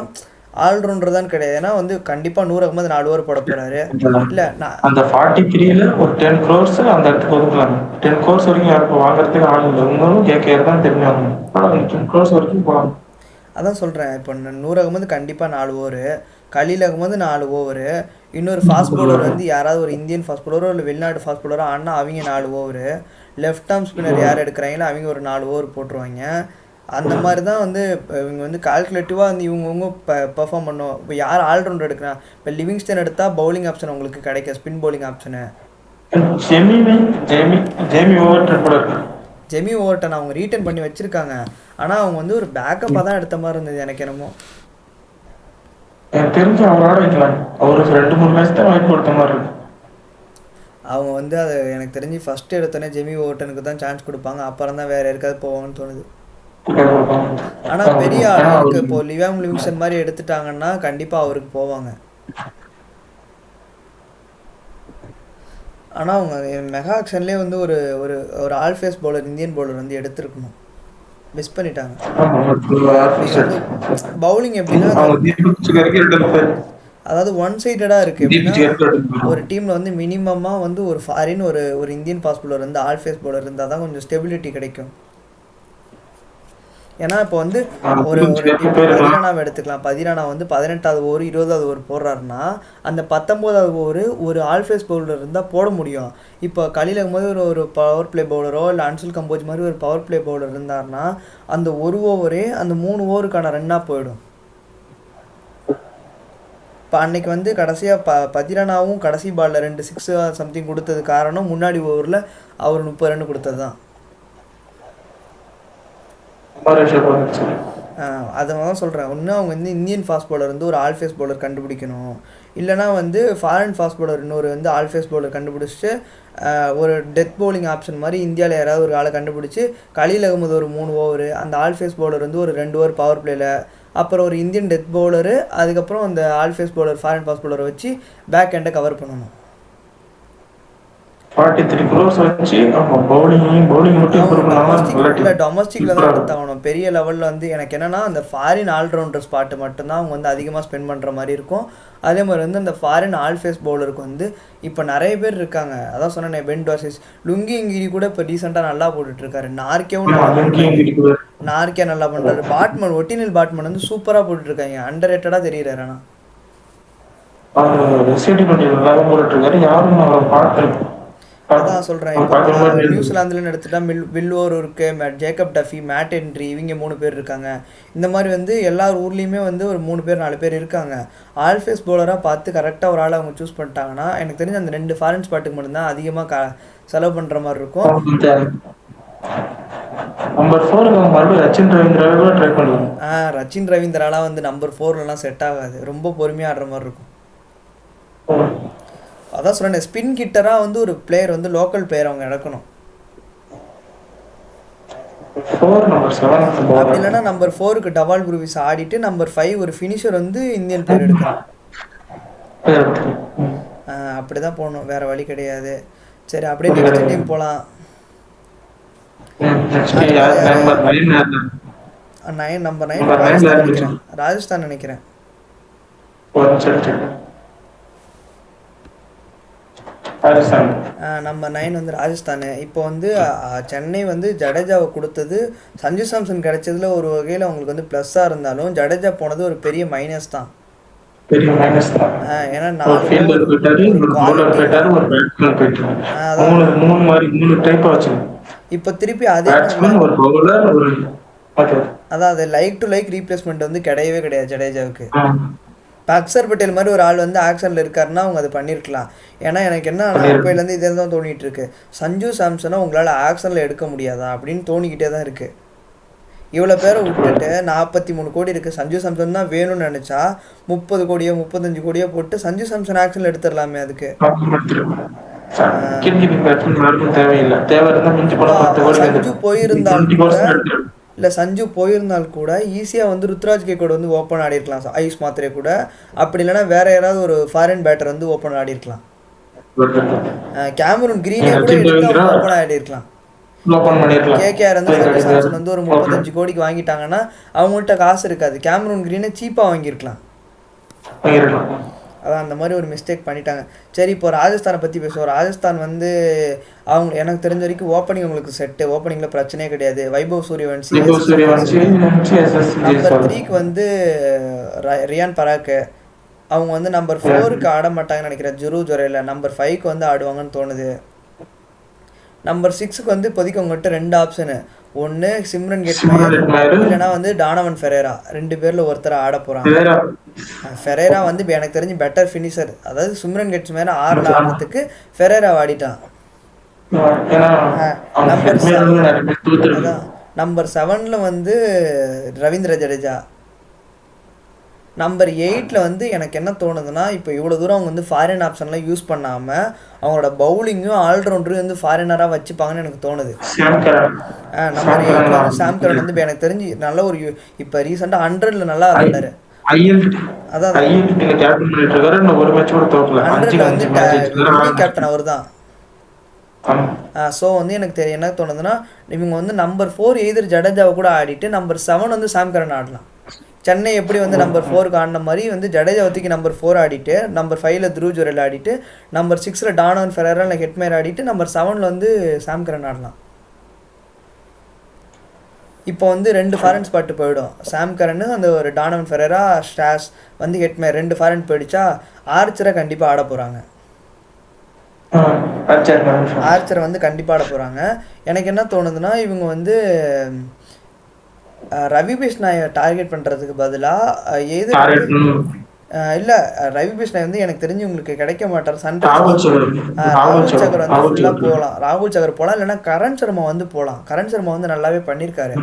[SPEAKER 1] ஆல்ரவுண்டர் தான் கிடையாது. ஏன்னா வந்து கண்டிப்பாக 100 அகமது 4 ஓவர் போட போகிறாரு. இல்லை நான்
[SPEAKER 2] அந்த 43ல ஒரு 10 crores அந்த இடத்துக்கு ஒதுக்கலாம். 10 crores வரைக்கும் யாருக்கும் வாங்குறதுக்கு ஆள் இல்லை. உங்களும் கேட்கறது தான் தெரிஞ்சாங்க. 10 crores வரைக்கும் போகலாம்.
[SPEAKER 1] அதான் சொல்கிறேன். இப்போ 100 அகமது கண்டிப்பாக 4 ஓவர், கலீல் அகமது 4 ஓவர், இன்னொரு ஃபாஸ்ட் பவுலர் வந்து யாராவது ஒரு இந்தியன் ஃபாஸ்ட் பவுலரோ இல்லை வெளிநாடு ஃபாஸ்ட் பவுலரோ ஆனால் அவங்க 4 ஓவர், லெஃப்ட் ஆர்ம் ஸ்பின்னர் யார் எடுக்கிறாங்களோ அவங்க ஒரு 4 ஓவர் போட்டுருவாங்க. அந்த மாதிரி தான் வந்து இவங்க வந்து கால்குலேட்டிவாக வந்து இவங்கவுங்க பெர்ஃபார்ம் பண்ணும். இப்போ யார் ஆல்ரவுண்டர் எடுக்கிறான், இப்போ லிவிங்ஸ்டன் எடுத்தால் பவுலிங் ஆப்ஷன் உங்களுக்கு கிடைக்கும், spin bowling option.
[SPEAKER 2] Jamie over triple.
[SPEAKER 1] Jamie Overton அவங்க ரீட்டன் பண்ணி வச்சுருக்காங்க. ஆனால் அவங்க வந்து ஒரு பேக்கப்பாக தான் எடுத்த மாதிரி இருந்தது எனக்கு என்னமோ.
[SPEAKER 2] எனக்கு தெரிஞ்சு அவரோட வைக்கலாம். அவர் 2-3 மேட்ச் தான் வாய்ப்பு கொடுத்த மாதிரி இருக்கு.
[SPEAKER 1] அவங்க வந்து அதை எனக்கு தெரிஞ்சு ஃபஸ்ட்டு எடுத்தோடனே ஜெமி ஓவர்டனுக்கு தான் சான்ஸ் கொடுப்பாங்க, அப்புறம் தான் வேறு யாருக்காவது போவாங்கன்னு தோணுது. ஆனால் பெரிய ஆளுக்கு இப்போ லிவாம் லிவிங்ஸ்டன் மாதிரி எடுத்துட்டாங்கன்னா கண்டிப்பாக அவருக்கு போவாங்க. ஆனால் அவங்க மெகா ஆக்ஷன்லேயே வந்து ஒரு ஒரு ஒரு ஆல்ஃபேஸ் பவுலர், இந்தியன் பவுலர் வந்து எடுத்துருக்கணும், மிஸ் பண்ணிட்டாங்க. பவுலிங் எப்படின்னா அதாவது ஒன் சைடடாக இருக்குது. எப்படின்னா ஒரு டீமில் வந்து மினிமமாக வந்து ஒரு ஃபாரின் ஒரு இந்தியன் ஃபாஸ்ட் பவுலர் வந்து ஆல்ஃபேஸ் பவுலர் இருந்தால் தான் கொஞ்சம் ஸ்டெபிலிட்டி கிடைக்கும். ஏன்னா இப்போ வந்து ஒரு பதிரானாவை எடுத்துக்கலாம். பதிரானா வந்து 18வது ஓவர் 20வது ஓவர் போடுறாருன்னா அந்த 19வது ஓவர் ஒரு ஆல்ஃபேஸ் பவுலர் இருந்தால் போட முடியும். இப்போ கலில் போது ஒரு பவர் பிளே பவுலரோ இல்லை அன்சுல் கம்போஜ் மாதிரி ஒரு பவர் பிளே பவுலர் இருந்தாருன்னா அந்த ஒரு ஓவரே அந்த 3 ஓவருக்கான ரன்னாக போயிடும். இப்போ அன்னைக்கு வந்து கடைசியாக பதிரானாவும் கடைசி பாலில் 2 6 சம்திங் கொடுத்தது காரணம் முன்னாடி ஓவரில் அவர் 30 ரன் கொடுத்தது தான். அதனால தான் சொல்கிறேன், ஒன்று அவங்க வந்து இந்தியன் ஃபாஸ்ட் பவுலர் வந்து ஒரு ஆல்ஃபேஸ் பவுலர் கண்டுபிடிக்கணும், இல்லைனா வந்து ஃபாரின் ஃபாஸ்ட் பவுலர் இன்னொரு வந்து ஆல்ஃபேஸ் பவுலர் கண்டுபிடிச்சிட்டு ஒரு டெத் பவுலிங் ஆப்ஷன் மாதிரி இந்தியாவில் யாராவது ஒரு ஆளை கண்டுபிடிச்சி கலீல் அகமது ஒரு 3 ஓவர், அந்த ஆல்ஃபேஸ் பவுலர் வந்து ஒரு 2 ஓவர் பவர் பிளேயில், அப்புறம் ஒரு இந்தியன் டெத் பவுலரு, அதுக்கப்புறம் அந்த ஆல்ஃபேஸ் பவுலர் ஃபாரின் ஃபாஸ்ட் பவுலரை வச்சு பேக் எண்டை கவர் பண்ணணும்.
[SPEAKER 2] 43 crores வச்சு பவுலிங் மட்டும்
[SPEAKER 1] டொமஸ்டிக்ல தான் எடுத்தாகணும். பெரிய லெவலில் வந்து எனக்கு என்னன்னா அந்த ஃபாரின் ஆல்ரவுண்டர் ஸ்பாட்டு மட்டும்தான் அவங்க வந்து அதிகமாக ஸ்பெண்ட் பண்ணுற மாதிரி இருக்கும். அதே மாதிரி வந்து அந்த ஃபாரின் ஆல்ஃபேஸ் பவுலருக்கு வந்து இப்போ நிறைய பேர் இருக்காங்க. அதான் சொன்னேன், பென் டார்சிஸ், லுங்கி இங்கிரி கூட இப்போ ரீசெண்டாக நல்லா போட்டுட்ருக்காரு. நார்க்கே நல்லா பண்ணுறாரு. பாட்மன், ஒட்டினில் பாட்மன் வந்து சூப்பராக போட்டுட்ருக்காங்க, அண்டர் ரேட்டடாக தெரியுறாரு. ஆனால் அதான் சொல்கிறேன், இப்போ நியூசிலாந்துலன்னு எடுத்துட்டா வில்லோர் இருக்குது, ஜேக்கப் டஃபி, மேட் ஹென்ரி, இவங்க 3 பேர் இருக்காங்க. இந்த மாதிரி வந்து எல்லா ஊர்லேயுமே வந்து ஒரு 3 பேர் 4 பேர் இருக்காங்க. ஆல்ஃபேஸ் பவுலராக பார்த்து கரெக்டாக ஒரு ஆளை அவங்க சூஸ் பண்ணிட்டாங்கன்னா எனக்கு தெரிஞ்ச அந்த 2 ஃபாரின் ஸ்பாட்டுக்கு மட்டும்தான் அதிகமாக செலவு பண்ணுற மாதிரி இருக்கும். ரச்சின் ரவீந்திராலாம் வந்து நம்பர் 4லலாம் செட் ஆகாது, ரொம்ப பொறுமையாக ஆடுற மாதிரி இருக்கும். அதான் சொல்கிறேன், ஸ்பின் கிட்டராக வந்து ஒரு பிளேயர் வந்து லோக்கல் பிளேயர் அவங்க எடுக்கணும். அப்படி இல்லைன்னா நம்பர் 4க்கு டவால் குரூவிஸ் ஆடிட்டு நம்பர் 5 ஒரு ஃபினிஷர் வந்து இந்தியன் பிளேயர் எடுக்கணும். அப்படி தான் போகணும், வேறு வழி கிடையாது. சரி, அப்படியே நெக்ஸ்ட் டீம் போகலாம். நம்பர் 9 ராஜஸ்தான் நினைக்கிறேன். நம்பர் 9 வந்து ராஜஸ்தான். இப்போ வந்து சென்னை வந்து ஜடேஜாவை கொடுத்தது, சஞ்சு சாம்சன் கிடைச்சதுல ஒரு வகையில் அவங்களுக்கு வந்து ப்ளஸ்ஸாக இருந்தாலும் ஜடேஜா போனது ஒரு பெரிய மைனஸ் தான். ஏன்னா இப்போ திருப்பி அதே அதாவது லைக் டு லைக் ரீப்ளேஸ்மெண்ட் வந்து கிடையவே கிடையாது ஜடேஜாவுக்கு. இப்போ அக்சர் பட்டேல் மாதிரி ஒரு ஆள் வந்து ஆக்ஷனில் இருக்காருன்னா அவங்க அதை பண்ணியிருக்கலாம். ஏன்னா எனக்கு என்ன அப்போலேருந்து இதே தான் தோணிகிட்டு இருக்கு, சஞ்சு சாம்சனை உங்களால் ஆக்ஷனில் எடுக்க முடியாதா அப்படின்னு தோணிக்கிட்டே தான் இருக்குது. இவ்வளோ பேரை விட்டுட்டு 43 கோடி இருக்குது, சஞ்சு சாம்சன் தான் வேணும்னு நினச்சா 30 கோடியோ 35 கோடியோ போட்டு சஞ்சு சாம்சன் ஆக்ஷனில் எடுத்துடலாமே. அதுக்கு சஞ்சு போயிருந்தால் இல்லை, சஞ்சு போயிருந்தால் கூட ஈஸியாக வந்து ருத்ராஜ் கேக்கோட வந்து ஓப்பன் ஆடிருக்கலாம், ஆயுஷ் மாத்திரே கூட. அப்படி இல்லைன்னா வேற யாராவது ஒரு ஃபாரின் பேட்டர் வந்து ஓப்பன் ஆடிருக்கலாம், கேமரூன் கிரீனே கூட எடுத்து ஓப்பன் ஆடிருக்கலாம். கேகேஆர் வந்து சஞ்சு சாம்சன் வந்து ஒரு 35 கோடிக்கு வாங்கிட்டாங்கன்னா அவங்கள்ட்ட காசு இருக்காது, கேமரூன் கிரீனை சீப்பாக வாங்கியிருக்கலாம். அதான் அந்த மாதிரி ஒரு மிஸ்டேக் பண்ணிட்டாங்க. சரி, இப்போ ராஜஸ்தானை பற்றி பேசுவோம். ராஜஸ்தான் வந்து அவங்க எனக்கு தெரிஞ்ச வரைக்கும் ஓப்பனிங் உங்களுக்கு செட்டு, ஓப்பனிங்கில் பிரச்சனையே கிடையாது. வைபவ் சூரியவன்சி. நம்பர் 3க்கு வந்து ரியான் பராக்கு, அவங்க வந்து நம்பர் 4க்கு ஆட மாட்டாங்கன்னு நினைக்கிறேன், ஜுரு ஜொரேல. நம்பர் 5க்கு வந்து ஆடுவாங்கன்னு தோணுது. நம்பர் 6க்கு வந்து இப்போதைக்கு உங்கள்கிட்ட 2 ஆப்ஷனு, ஒன்று சிம்ரன் கெட்மயர் இல்லைனா வந்து டானவன் ஃபெரேரா, 2 பேரில் ஒருத்தரை ஆட போகிறாங்க. ஃபெரேரா வந்து எனக்கு தெரிஞ்சு பெட்டர் ஃபினிஷர், அதாவது சிம்ரன் கெட்மயர் 6 ஆடுறதுக்கு ஃபெரேரா ஆடிட்டான்.
[SPEAKER 2] ஏன்னா அவங்க
[SPEAKER 1] நம்பர்
[SPEAKER 2] ஹெட்மேட் வந்து நிறைய பேர் தூத்துருக்கு.
[SPEAKER 1] அதான் நம்பர் 7ல் வந்து ரவீந்திர ஜடேஜா. நம்பர் 8ல் வந்து எனக்கு என்ன தோணுதுன்னா, இப்போ இவ்வளோ தூரம் அவங்க வந்து ஃபாரின் ஆப்ஷன்லாம் யூஸ் பண்ணாமல் அவங்களோட பவுலிங்கும் ஆல்ரவுண்டரும் வந்து ஃபாரினராக வச்சுப்பாங்கன்னு எனக்கு தோணுது.
[SPEAKER 2] சாம் கரன்.
[SPEAKER 1] நம்பர்
[SPEAKER 2] சாம்
[SPEAKER 1] 8ல்
[SPEAKER 2] கரன்
[SPEAKER 1] வந்து சாம் கரன் வந்து இப்போ எனக்கு தெரிஞ்சு நல்ல ஒரு இப்போ ரீசெண்டாக 100ல் நல்லா விளாண்டாரு.
[SPEAKER 2] ஐஎல்டி
[SPEAKER 1] அதான்
[SPEAKER 2] ஐஎல்டில கேப்டன் பண்ணிட்டு இருக்காரு. இன்னும் ஒரு மேட்ச் கூட தோக்கல.
[SPEAKER 1] 100ல்
[SPEAKER 2] அஞ்சுக்கு
[SPEAKER 1] வந்து
[SPEAKER 2] அஞ்சு மேட்ச் வச்சிருக்காரு.
[SPEAKER 1] வின்னிங் கேப்டன் அவர் தான்.
[SPEAKER 2] ஆமா.
[SPEAKER 1] ஸோ வந்து எனக்கு என்ன தோணுதுன்னா, இவங்க வந்து நம்பர் 4 எய்தர் ஜடேஜாவை கூட ஆடிட்டு நம்பர் 7 வந்து சாம் கரன் ஆடலாம். சென்னை எப்படி வந்து நம்பர் 4க்கு ஆடின மாதிரி வந்து ஜடேஜாவை தூக்கி நம்பர் 4 ஆடிட்டு, நம்பர் 5ல் த்ரூ ஜுரெல் ஆடிட்டு, நம்பர் 6ல் டானவன் ஃபெரரா இல்லை ஹெட்மேர் ஆடிட்டு, நம்பர் 7ல் வந்து சாம் கரன் ஆடலாம். இப்போ வந்து 2 ஃபாரின் ஸ்பாட்டு போயிடும். சாம் கரனு அந்த ஒரு டானவன் ஃபெரரா ஸ்டாஸ் வந்து ஹெட்மேர் 2 ஃபாரின் போயிடுச்சா, ஆர்ச்சரை கண்டிப்பாக ஆட போகிறாங்க. ஆர்ச்சரை வந்து கண்டிப்பாக ஆட போகிறாங்க. எனக்கு என்ன தோணுதுன்னா, இவங்க வந்து ரவி பிஷ்னாயை டார்கெட் பண்ணுறதுக்கு பதிலாக எது இல்லை ரவி பிஷ்னாய் வந்து எனக்கு தெரிஞ்சு உங்களுக்கு கிடைக்க மாட்டார். ராகுல் சகர் வந்து ஃபுல்லாக போகலாம். ராகுல் சகர் போகலாம், இல்லைன்னா கரண் சர்மா வந்து போகலாம். கரண் சர்மா வந்து நல்லாவே பண்ணியிருக்காரு.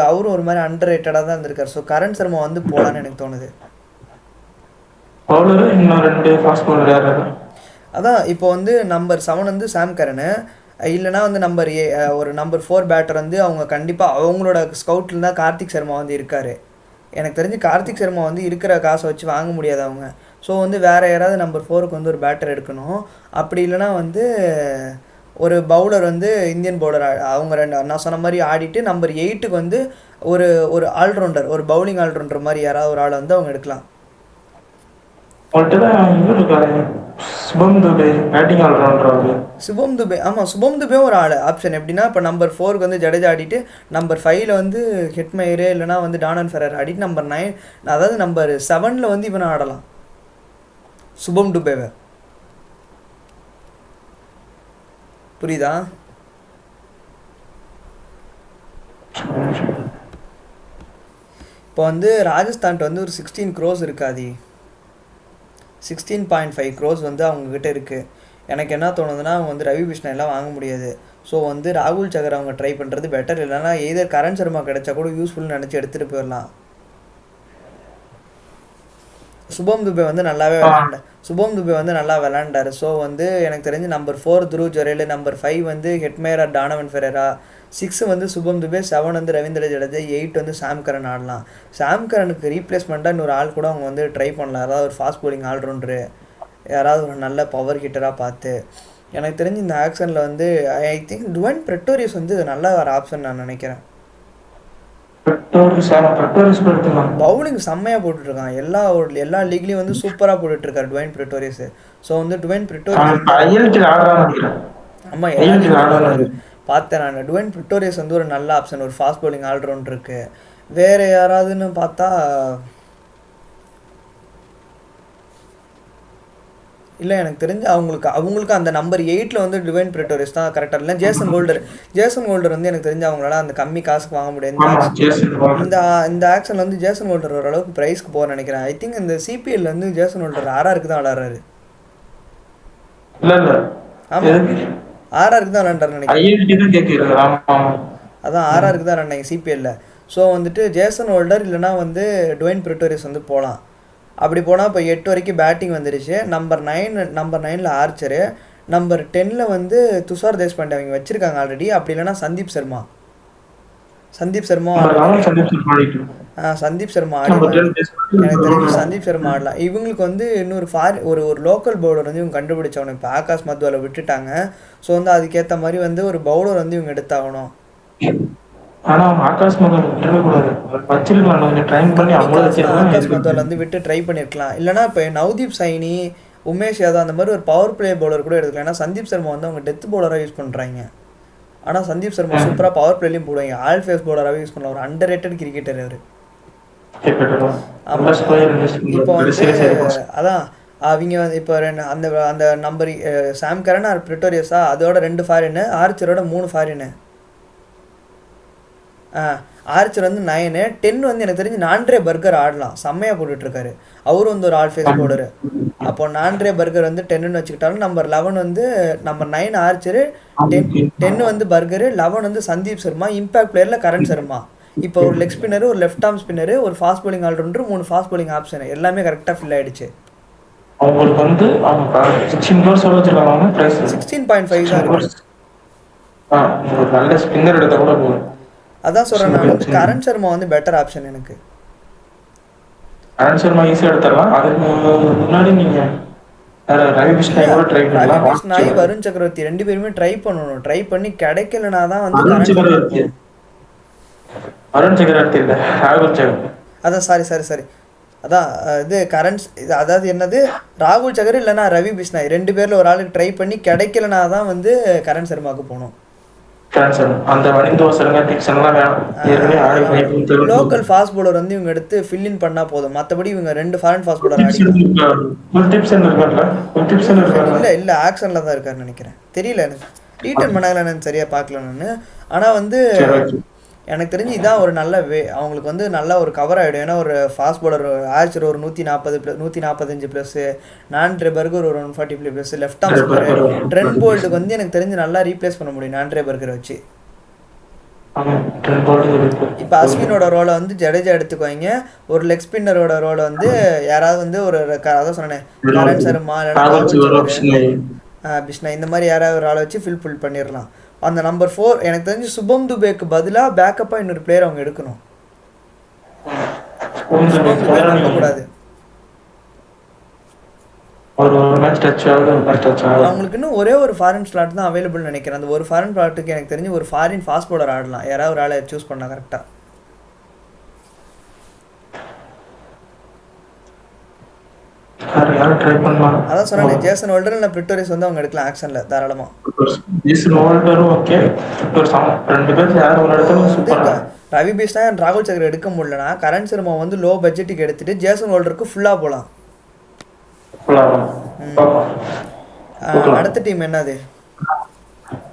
[SPEAKER 1] அவரும் ஒரு மாதிரி அண்டர் ரேட்டடாக தான் இருந்திருக்காரு. ஸோ கரண் சர்மா வந்து போகலான்னு எனக்கு தோணுது. அதான் இப்போ வந்து நம்பர் 7 வந்து சாம் கரனு, இல்லைனா வந்து ஒரு நம்பர் 4 பேட்டர் வந்து அவங்க கண்டிப்பாக அவங்களோட ஸ்கவுட்டில் தான் கார்த்திக் சர்மா வந்து இருக்கார். எனக்கு தெரிஞ்சு கார்த்திக் சர்மா வந்து இருக்கிற காசை வச்சு வாங்க முடியாது அவங்க. ஸோ வந்து வேறு யாராவது நம்பர் 4க்கு வந்து ஒரு பேட்டர் எடுக்கணும். அப்படி இல்லைனா வந்து ஒரு பவுலர் வந்து இந்தியன் பவுலர் அவங்க நான் சொன்ன மாதிரி ஆடிட்டு நம்பர் 8க்கு வந்து ஒரு ஆல்ரவுண்டர், ஒரு பவுலிங் ஆல்ரவுண்டர் மாதிரி யாராவது ஒரு ஆள் வந்து அவங்க எடுக்கலாம்.
[SPEAKER 2] சுபம் துபே பேட்டிங் ஆல்ரவுண்டர்.
[SPEAKER 1] சுபம் துபே, ஆமாம் சுபம் துபே ஒரு ஆள் ஆப்ஷன். எப்படின்னா இப்போ நம்பர் 4க்கு வந்து ஜடேஜா ஆடிட்டு, நம்பர் 5ல் வந்து ஹெட்மேயரு இல்லைனா வந்து டானன் ஃபெரர் ஆடிட்டு, நம்பர் 9 அதாவது நம்பர் 7ல் வந்து இவனை ஆடலாம், சுபம் துபேவை. புரியுதா? இப்போ வந்து ராஜஸ்தான்ட்டு வந்து ஒரு 16 crores இருக்காது, 16.5 crores வந்து அவங்கக்கிட்ட இருக்குது. எனக்கு என்ன தோணுதுன்னா, அவங்க வந்து ரவி பிஷ்ணா எல்லாம் வாங்க முடியாது. ஸோ வந்து ராகுல் சகர் அவங்க ட்ரை பண்ணுறது பெட்டர். இல்லைனா எதர் கரண் சர்மா கிடைச்சா கூட யூஸ்ஃபுல்னு நினச்சி எடுத்துகிட்டு போயிடலாம். சுபம் துபே வந்து நல்லா விளாண்டார். ஸோ வந்து எனக்கு தெரிஞ்சு நம்பர் 4 த்ரூ ஜுரெல், நம்பர் 5 வந்து ஹெட்மேர் டானவன் ஃபெரரா, 6 வந்து சுபம் துபே, 7 வந்து ரவீந்திர ஜடேஜா, 8 வந்து சாம் கரன் ஆடலாம். சாம் கரனுக்கு ரீப்ளேஸ்மெண்ட்டாக இன்னொரு ஆள் கூட அவங்க வந்து ட்ரை பண்ணலாம். யாராவது ஒரு ஃபாஸ்ட் போலிங் ஆல்ரவுண்டரு, யாராவது ஒரு நல்ல பவர் ஹிட்டராக பார்த்து. எனக்கு தெரிஞ்சு இந்த ஆக்ஷனில் வந்து ஐ திங்க் டுவென் பிரெட்டோரியஸ் வந்து நல்ல ஒரு ஆப்ஷன் நான் நினைக்கிறேன். பவுலிங் செம்மையாக போட்டுட்ருக்கான். எல்லா லீக்லேயும் வந்து சூப்பராக போட்டுட்ருக்காரு டுவைன் பிரெட்டோரியஸ். ஸோ வந்து டுவைன் பிரெட்டோரியஸ் ஆமாம் எல்லா லீக்லையும் பார்த்தேன் நான். டுவைன் பிரெட்டோரியஸ் வந்து ஒரு நல்ல ஆப்ஷன், ஒரு ஃபாஸ்ட் பவுலிங் ஆல்ரவுண்டர் இருக்குது. வேறு யாராவதுன்னு பார்த்தா இல்லை, எனக்கு தெரிஞ்சு அவங்களுக்கு அந்த நம்பர் 8ல் வந்து டுவைன் பிரெட்டோரியஸ் தான் கரெக்டாக. இல்லை ஜேசன் ஹோல்டர் வந்து எனக்கு தெரிஞ்சு அவங்களால அந்த கம்மி காசுக்கு வாங்க முடியாது. இந்த ஆக்ஷனில் வந்து ஜேசன் ஹோல்டர் ஓரளவுக்கு ப்ரைஸ்க்கு போக நினைக்கிறேன். ஐ திங்க் இந்த சிபிஎல் வந்து ஜேசன் ஹோல்டர் RRக்கு தான் விளாட்றாரு. ஆமாம் RRக்கு தான் விளாண்டாரு நினைக்கிறேன். அதான் RRக்கு தான் விளாண்டாங்க சிபிஎல்லில். ஸோ வந்துட்டு ஜேசன் ஹோல்டர் இல்லைனா வந்து டுவைன் பிரெட்டோரியஸ் வந்து போகலாம். அப்படி போனால் இப்போ 8 வரைக்கும் பேட்டிங் வந்துருச்சு. நம்பர் 9ல் ஆர்ச்சரு, நம்பர் 10ல் வந்து துஷார் தேஷ்பாண்டே அவங்க வச்சுருக்காங்க ஆல்ரெடி. அப்படி இல்லைனா சந்தீப் சர்மா எனக்கு தெரிஞ்சு சந்தீப் சர்மா ஆடலாம். இவங்களுக்கு வந்து இன்னொரு ஒரு லோக்கல் பவுலர் வந்து இவங்க கண்டுபிடிச்சவங்க. இப்போ ஆகாஷ் மத்வாலை விட்டுட்டாங்க. ஸோ வந்து அதுக்கேற்ற மாதிரி வந்து ஒரு பவுலர் வந்து இவங்க எடுத்தாகணும்.
[SPEAKER 2] ஆகாஷ்
[SPEAKER 1] மத்வால் வந்து விட்டு ட்ரை பண்ணியிருக்கலாம். இல்லைனா இப்போ நவ்தீப் சைனி, உமேஷ் யாதவ் அந்த மாதிரி ஒரு பவர் பிளே பவுலர் கூட எடுத்துக்கலாம். ஏன்னா சந்தீப் சர்மா வந்து அவங்க டெத் பவுலராக யூஸ் பண்ணுறாங்க. ஆனால் சந்தீப் சர்மா சூப்பராக பவர் பிளேலையும் போடுவாங்க. ஆல் ஃபேஸ் பவுலராகவே யூஸ் பண்ணலாம். ஒரு அண்டர் ரேட்டட் கிரிக்கெட்டர் அவர். இப்போ வந்து அதான் அவங்க வந்து இப்போ அந்த நம்பர் சாம் கரன் ஆர் பிரெட்டோரியஸா அதோட 2 ஃபாரின், ஆர்ச்சரோட 3 ஃபாரின். ஆர்ச்சர் வந்து 9, 10 வந்து எனக்கு தெரிஞ்சு நான்ட்ரே பர்கர் ஆடலாம், செம்மையாக போட்டுட்ருக்காரு. அவரும் வந்து ஒரு ஆல் ஃபேஸ் போர்டரு. அப்போ நான்ட்ரே பர்கர் வந்து 10ன்னு வச்சுக்கிட்டாலும் நம்பர் 11 வந்து நம்பர் 9 ஆர்ச்சரு, 10 வந்து பர்கரு, 11 வந்து சந்தீப் சர்மா, இம்பாக்ட் பிளேயரில் கரண் சர்மா. இப்போ ஒரு லெக் ஸ்பின்னரு, ஒரு லெஃப்ட் ஆர்ம் ஸ்பின்னரு, ஒரு fast bowling allrounder, 3 fast bowling option எல்லாமே கரெக்டாக ஃபில் ஆயிடுச்சு.
[SPEAKER 2] அவங்களுக்கு வந்து அவங்க 16 க்ரோர்ஸ் எவ்வளோ வச்சிருக்காங்க ப்ரைஸ்?
[SPEAKER 1] 16.5 தான் இருக்கு.
[SPEAKER 2] ஒரு நல்ல ஸ்பின்னர் எடுத்தா கூட போதும்.
[SPEAKER 1] அதான் சொல்கிறேன், நான் வந்து கரண் சர்மா வந்து பெட்டர் ஆப்ஷன் எனக்கு.
[SPEAKER 2] கரண் சர்மா ஈஸியாக எடுத்துடலாம். அதுக்கு முன்னாடி நீங்கள் ரவி பிஷ்ணாய் கூட ட்ரை
[SPEAKER 1] ரவி
[SPEAKER 2] பண்ணலாம்.
[SPEAKER 1] பிஷ்ணாய், வருண் சக்கரவர்த்தி 2 பேருமே ட்ரை பண்ணணும். ட்ரை பண்ணி கிடைக்கலனா தான் வந்து
[SPEAKER 2] வருண் சக்கரவர்த்தி இல்லை, ராகுல் சக்கர்.
[SPEAKER 1] அதான் சாரி அதான் இது கரண்ட்ஸ் இது, அதாவது என்னது, ராகுல் சகர் இல்லைனா ரவி பிஷ்ணாய் 2 பேரில் ஒரு ஆளுக்கு ட்ரை பண்ணி கிடைக்கலனா தான் வந்து கரண் சர்மாவுக்கு போகணும். லோக்கல் ஃபாஸ்ட் பவுலர் வந்து இவங்க எடுத்து ஃபில் இன் பண்ணால் போதும். மற்றபடி இவங்க 2 ஃபாரின் ஃபாஸ்ட் பவுலர் இல்லை ஆக்ஷனில் தான் இருக்காருன்னு நினைக்கிறேன். தெரியல எனக்கு, ரீட்டர்ன் பண்ணாங்களான்னு சரியாக பார்க்கல நான். ஆனால் வந்து எனக்கு தெரிஞ்சு இதான் ஒரு நல்ல அவங்களுக்கு வந்து நல்ல ஒரு கவர் ஆகிடும். ஏன்னா ஒரு ஃபாஸ்ட் பவுலர் ஆர்ச்சர் ஒரு 145 ப்ளஸ்ஸு, நான்ட்ரே பர்கர் ஒரு 140 plus, left arm spinner Trent போல்ட்டுக்கு வந்து எனக்கு தெரிஞ்சு நல்லா ரீப்ளேஸ் பண்ண முடியும் நான்ட்ரே பர்கரை வச்சு. இப்போ அஸ்வினோட ரோலை வந்து ஜடேஜா எடுத்துக்குவாங்க. ஒரு லெக் ஸ்பின்னரோட ரோலை வந்து யாராவது வந்து ஒரு அதான் சொன்னேன், கரண் சர்மா பிஷ்ணா இந்த மாதிரி யாராவது ஒரு ஆளை வச்சு ஃபில் பண்ணிடலாம். அந்த நம்பர் 4 எனக்கு தெரிஞ்சு சுபம் துபேக்கு பதிலாக பேக்கப்பாக இன்னொரு பிளேயர் அவங்க எடுக்கணும். சுபம் துபே நம்பக்கூடாது. அவங்களுக்கு இன்னும் ஒரே ஒரு ஃபாரின் ஸ்லாட் தான் அவைலபிள் நினைக்கிறேன். அந்த ஒரு ஃபாரின் ஸ்லாட்டுக்கு எனக்கு தெரிஞ்சு ஒரு ஃபாரின் ஃபாஸ்ட் பவுலர் ஆடலாம். யாராவது ஒரு ஆளை சூஸ் பண்ணால் கரெக்டாக. அதான் சொன்னேன், ஜேசன் ஹோல்டர் இல்லை பிரிட்டோரியஸ் வந்து அவங்க எடுக்கலாம் ஆக்ஷனில் தாராளமாக. ரவி பிஷ்ணாய் அண்ட் ராகுல் சக்கர் எடுக்க முடியலனா கரண் சர்மா வந்து லோ பட்ஜெட்டுக்கு எடுத்துட்டு ஜேசன் ஹோல்டருக்கு ஃபுல்லாக போகலாம். அடுத்த டீம் என்னது?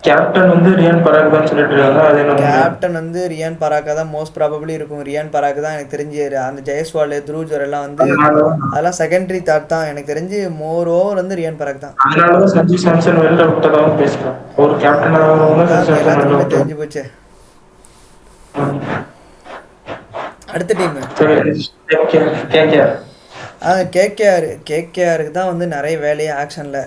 [SPEAKER 2] கேப்டன் வந்து ரியான் பராக் தான் சொல்லிட்டு இருக்காங்க. அது என்ன?
[SPEAKER 1] கேப்டன் வந்து ரியான் பராக்கா தான் மோஸ்ட் ப்ராபபிளி இருக்கும். ரியான் பராக் தான் எனக்கு தெரிஞ்சு. அந்த ஜெயஸ்வால், த்ரூஜர் எல்லாம் வந்து அதெல்லாம் செகண்டரி தாட் தான் எனக்கு தெரிஞ்சு. மோர் ஓவர் வந்து ரியான் பராக் தான்.
[SPEAKER 2] அதனாலதான் சஞ்சு சாம்சன் வெளில விட்டதாகவும் பேசுறேன். ஒரு கேப்டன்
[SPEAKER 1] தெரிஞ்சு போச்சு. அடுத்த டீம் கேகேஆருக்கு தான் வந்து நிறைய வேலையே ஆக்ஷனில்.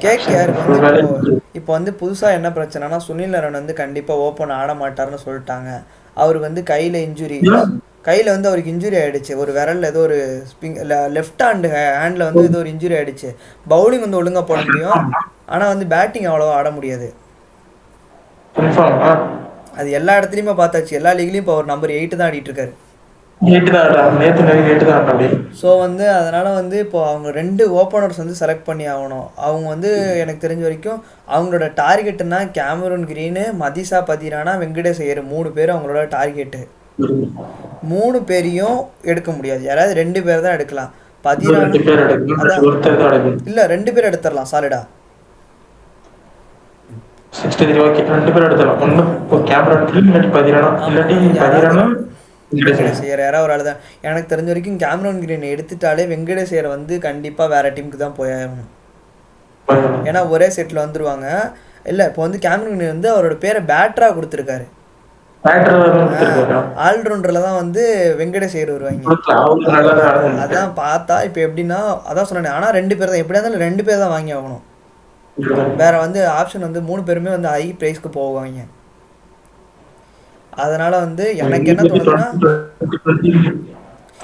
[SPEAKER 1] கேகேஆருக்கு வந்து இப்போ வந்து புதுசாக என்ன பிரச்சனைனா, சுனில் நரன் வந்து கண்டிப்பாக ஓப்பன் ஆட மாட்டார்னு சொல்லிட்டாங்க. அவருக்கு வந்து கையில் வந்து அவருக்கு இன்ஜுரி ஆகிடுச்சு. ஒரு விரலில் ஏதோ ஒரு லெஃப்ட் ஹேண்டில் வந்து ஏதோ ஒரு இன்ஜுரி ஆகிடுச்சு. பவுலிங் வந்து ஒழுங்காக போட முடியும், ஆனால் வந்து பேட்டிங் அவ்வளோவா ஆட முடியாது. அது எல்லா இடத்துலையுமே பார்த்தாச்சு. எல்லா லீக்லையும் இப்போ அவர் நம்பர் 8 தான் ஆடிட்டு இருக்காரு. ஸோ வந்து அதனால் வந்து இப்போ அவங்க 2 ஓப்பனர்ஸ் வந்து செலக்ட் பண்ணி ஆகணும். அவங்க வந்து எனக்கு தெரிஞ்ச வரைக்கும் அவங்களோட டார்கெட்டுனா கேமரூன் கிரீனு, மதிஷா பதீரானா, வெங்கடேஷ் ஐயர் 3 பேர் அவங்களோட டார்கெட்டு. 3 பேரையும் எடுக்க முடியாது, யாராவது 2 பேர் தான் எடுக்கலாம். பதீரானா இல்லை 2 பேர் எடுத்துடலாம் சாலிடா.
[SPEAKER 2] 63 ஓகே, 2 பேர் எடுத்துடலாம். ஒன்று கேமரூன் கிரீன் இல்லாட்டி பதீரானா, இல்லாட்டி பதீரானா
[SPEAKER 1] வெங்கடேஷ் ஐயர் யாராவது ஒரு ஆள் தான். எனக்கு தெரிஞ்ச வரைக்கும் கேமரூன் கிரீனை எடுத்துட்டாலே வெங்கடேஷ் ஐயர் வந்து கண்டிப்பாக வேறு டீமுக்கு தான் போயாகணும். ஏன்னா ஒரே செட்டில் வந்துடுவாங்க. இல்லை இப்போ வந்து கேமரூன் கிரீன் வந்து அவரோட பேரை பேட்டராக கொடுத்துருக்காரு. ஆல்ரவுண்டரில் தான் வந்து வெங்கடேஷ் ஐயர் வருவாங்க. அதான் பார்த்தா இப்போ எப்படின்னா, அதான் சொன்னேன். ஆனால் 2 பேர் தான், எப்படியா இருந்தாலும் 2 பேர் தான் வாங்கி ஆகணும். வேறு வந்து ஆப்ஷன் வந்து 3 பேருமே வந்து ஹை ப்ரைஸ்க்கு போவாங்க. அதனால வந்து எனக்கு என்ன தோணுதுன்னா,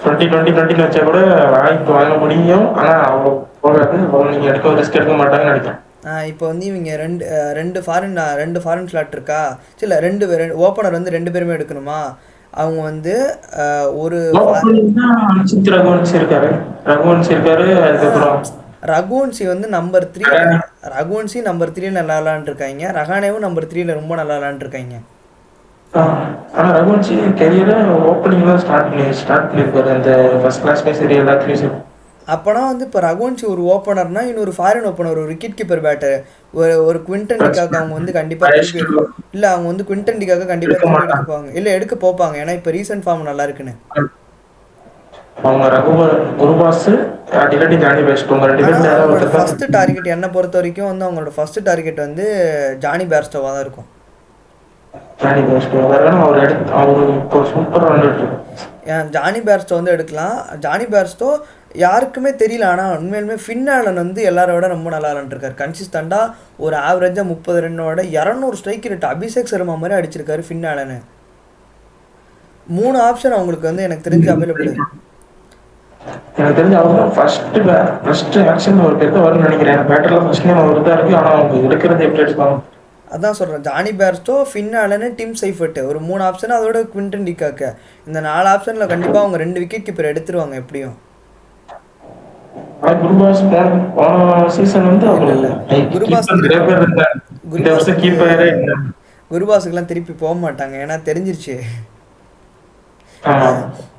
[SPEAKER 2] 2020 வச்சா கூட வாய்ப்பு வாங்க முடியும். ஆனால் அவங்க போகாது, அவங்க எடுக்க ரிஸ்க் எடுக்க மாட்டாங்கன்னு நினைக்கிறேன்.
[SPEAKER 1] இப்போ வந்து இவங்க ரெண்டு ஃபாரின் ஸ்லாட் இருக்கா, இல்லை 2 ஓப்பனர் வந்து 2 பேருமே எடுக்கணுமா. அவங்க வந்து ஒரு ரகுவன்சி வந்து நம்பர் 3, ரகுவன்சி நம்பர் 3 நல்லா விளாண்டுருக்காங்க. ரஹானேவும் நம்பர் 3 ரொம்ப நல்லா விளாண்டுருக்காங்க.
[SPEAKER 2] ஆனால் ரகுவன்சி கெரியரை ஓப்பனிங் தான் ஸ்டார்ட் பண்ணியிருக்காரு. அந்த ஃபர்ஸ்ட் கிளாஸ் மேட்ச் எல்லாத்துலேயும்.
[SPEAKER 1] அப்போனா வந்து இப்போ ரகுவன்ஷி ஒரு ஓப்பனர்னா இன்னொரு ஃபாரின் ஓப்பனர் ஒரு விக்கெட் கீப்பர் பேட்டர் ஒரு குவிண்டன் டிகாக் அவங்க வந்து கண்டிப்பாக திருப்பி இல்லை அவங்க வந்து குவிண்டன் டிகாக கண்டிப்பாக
[SPEAKER 2] எடுக்க
[SPEAKER 1] திருப்பி எடுக்க
[SPEAKER 2] மாட்டாங்க.
[SPEAKER 1] போவாங்க இல்லை எடுக்க போப்பாங்க ஏன்னா இப்போ ரீசன்ட் ஃபார்ம் நல்லா இருக்குன்னு.
[SPEAKER 2] அவங்க குருபாஸ் இல்லாட்டி ஜானி பெஸ்ட் உங்க 2
[SPEAKER 1] ஆனால்
[SPEAKER 2] பேர்ல யாராவது
[SPEAKER 1] அவங்களோட
[SPEAKER 2] ஒருத்தர் தான்
[SPEAKER 1] ஃபஸ்ட்டு டார்கெட் என்னை பொறுத்த வரைக்கும் வந்து அவங்களோட ஃபஸ்ட்டு டார்கெட் வந்து ஜானி பேர்ஸ்டோவாக தான் இருக்கும்.
[SPEAKER 2] ஜானி பெஸ்ட் வேணும். அவர் இப்போ சூப்பர் வந்துட்டு
[SPEAKER 1] ஜானி பேர்ஸ்டோ வந்து எடுக்கலாம். ஜானி பேர்ஸ்டோ யாருக்குமே தெரியல, ஆனால் உண்மையிலுமே ஃபின்னாலன் வந்து எல்லாரை விட ரொம்ப நல்லா விளாண்டுருக்காரு. கன்சிஸ்டண்டாக ஒரு ஆவரேஜாக 30 ரன்னோட 200 ஸ்ட்ரைக் ரேட் அபிஷேக் சர்மா மாதிரி அடிச்சிருக்காரு ஃபின்னாலனு. 3 ஆப்ஷன் அவங்களுக்கு வந்து எனக்கு தெரிஞ்சு அவைலபிள்.
[SPEAKER 2] எனக்கு தெரிஞ்சு அவர் தான் ஃபர்ஸ்ட் ஆக்ஷன் ஒரு பேருக்கு வரும்னு நினைக்கிறேன். பேட்டர்ல ஃபர்ஸ்ட் நேம் அவர் தான் இருக்கு. ஆனா அவங்க எடுக்கிறது எப்படி எடுப்பாங்க
[SPEAKER 1] அதான் சொல்கிறேன். ஜானி பேர்ஸ்டோ, ஃபின்னாலனு, டிம் சைஃபர்ட் ஒரு 3 ஆப்ஷன், அதோட குவிண்டன் டிகாக்கு. இந்த 4 ஆப்ஷனில் கண்டிப்பாக அவங்க 2 விக்கெட் கீப்பர் எடுத்துருவாங்க எப்படியும்.
[SPEAKER 2] குருபாஸ் போன சீசன் வந்து
[SPEAKER 1] குருபாஸ்
[SPEAKER 2] நிறைய பேர் இருந்தாங்க. இந்த வருஷம் கீப்பரே இல்லை.
[SPEAKER 1] குருபாஸுக்கெல்லாம் திருப்பி போக மாட்டாங்க ஏன்னா தெரிஞ்சிருச்சு.